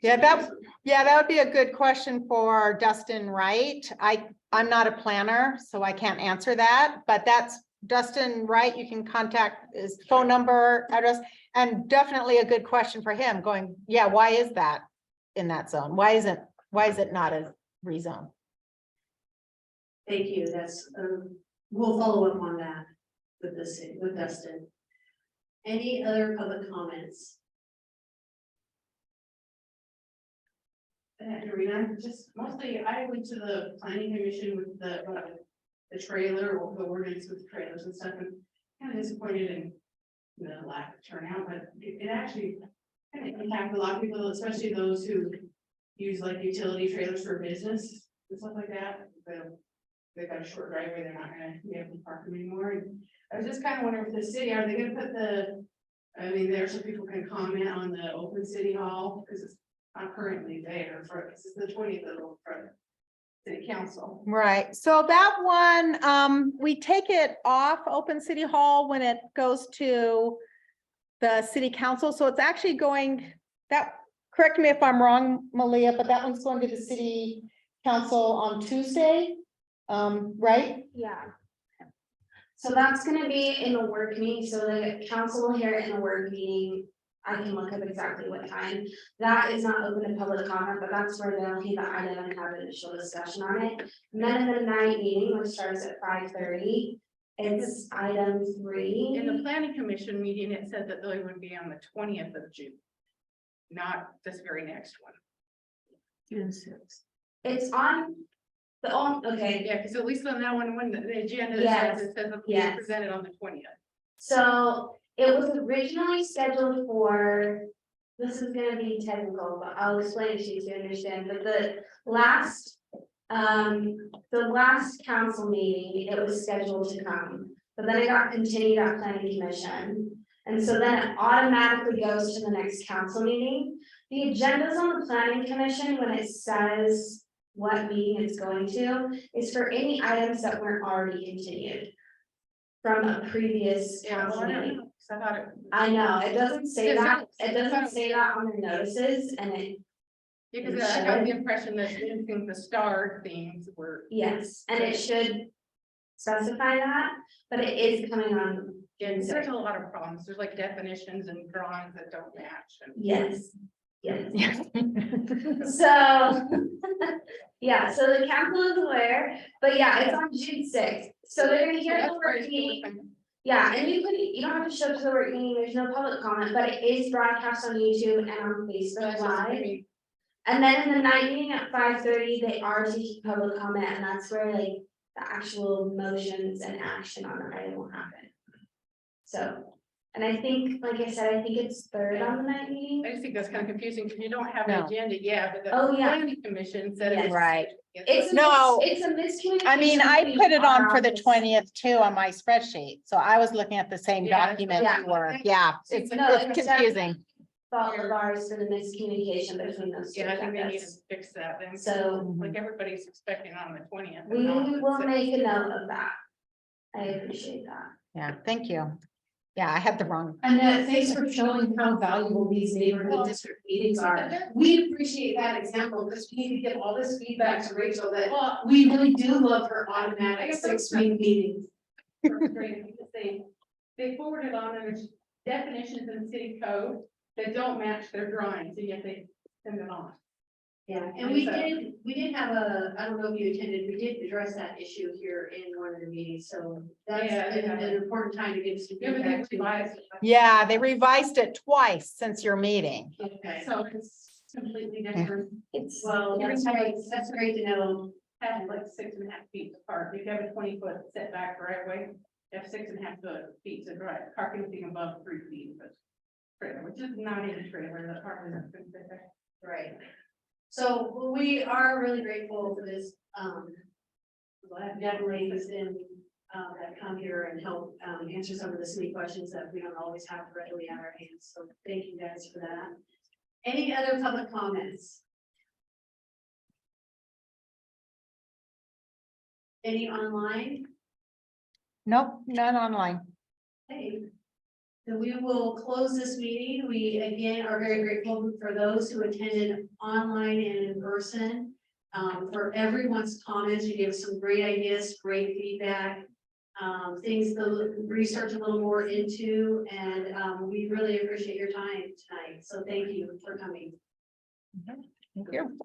Yeah, that would be a good question for Dustin Wright. I'm not a planner, so I can't answer that, but that's Dustin Wright. You can contact his phone number, address, and definitely a good question for him going, yeah, why is that in that zone? Why is it not a rezone? Thank you, that's, we'll follow up on that with with Dustin. Any other public comments? Just mostly, I went to the planning commission with the trailer, or the ordinance with the trailers and stuff, and kind of disappointed in the lack of turnout, but it actually kind of impacted a lot of people, especially those who use like utility trailers for business and stuff like that. They've got a short driveway, they're not gonna be able to park them anymore. And I was just kind of wondering if the city, are they gonna put there so people can comment on the open city hall, because it's not currently there for, this is the 20th of for city council. Right, so that one, we take it off open city hall when it goes to the city council, so it's actually going, correct me if I'm wrong, Malia, but that one's going to the city council on Tuesday, right? Yeah. So that's gonna be in a work meeting, so the council will hear it in a work meeting. I can look up exactly what time. That is not open to public comment, but that's where they'll hear the item and have an initial discussion on it. And then in the night meeting, which starts at 5:30, it's item 3. In the planning commission meeting, it said that they would be on the 20th of June, not this very next one. June 6th. It's on the okay. Yeah, because at least on that one, when the agenda Yes, says, it says it's yes. presented on the 20th. So it was originally scheduled for, this is gonna be technical, but I'll explain it to you to understand, but the last council meeting, it was scheduled to come, but then it got continued at planning commission. And so then it automatically goes to the next council meeting. The agendas on the planning commission, when it says what meeting it's going to, is for any items that weren't already continued from a previous council meeting. I know, it doesn't say that, it doesn't say that on the notices, and it. Because I got the impression that the star things were. Yes, and it should specify that, but it is coming on June 6th. There's a lot of problems, there's like definitions and drawings that don't match. Yes, yes. So, yeah, so the council is aware, but yeah, it's on June 6th, so they're gonna hear the work meeting. Yeah, and you don't have to show up to the work meeting, there's no public comment, but it is broadcast on YouTube and on Facebook Live. And then in the night meeting at 5:30, they are taking public comment, and that's where like the actual motions and action on the item will happen. So And I think, like I said, I think it's third on the night meeting. I just think that's kind of confusing, because you don't have No. an agenda yet, but the Oh, yeah. planning commission said it was. Right. It's a No. It's a miscommunication. I mean, I between put it on our for the office. 20th too on my spreadsheet, so I was looking at the same Yeah, document yeah. you were, yeah, it's No, it's it's confusing. Fault of ours for the miscommunication between those two. Yeah, I think they need to That's- fix that then. So Like everybody's expecting on the 20th. we will make a note of that. I appreciate that. Yeah, thank you. Yeah, I had the wrong. Annette, thanks for showing how valuable these neighborhood district meetings are. We appreciate that example because we need to give all this feedback to Rachel that we really do love her automatic 6-week meetings. Frustrating because they forwarded on there's definitions in the city code that don't match their drawings, and yet they send it on. Yeah, and we did have a, I don't know if you attended, we did address that issue here in one of the meetings, so that's Yeah, they been have an important time to give some Everything feedback to. revised. Yeah, they revised it twice since your meeting. Okay. So it's completely different. It's, well, that's great to know. Have like 6.5 feet apart. If you have a 20-foot setback right away, you have 6.5 feet to drive, park anything above 3 feet, but trailer, which is not even a trailer, the park is not fit there. Right. So we are really grateful for this, young ladies in, that come here and help, answer some of the sweet questions that we don't always have readily at our hands. So thank you guys for that. Any other public comments? Any online? Nope, none online. Okay. So we will close this meeting. We again are very grateful for those who attended online and in person. For everyone's comments, you gave some great ideas, great feedback. Things to research a little more into, and we really appreciate your time tonight. So thank you for coming. Thank you.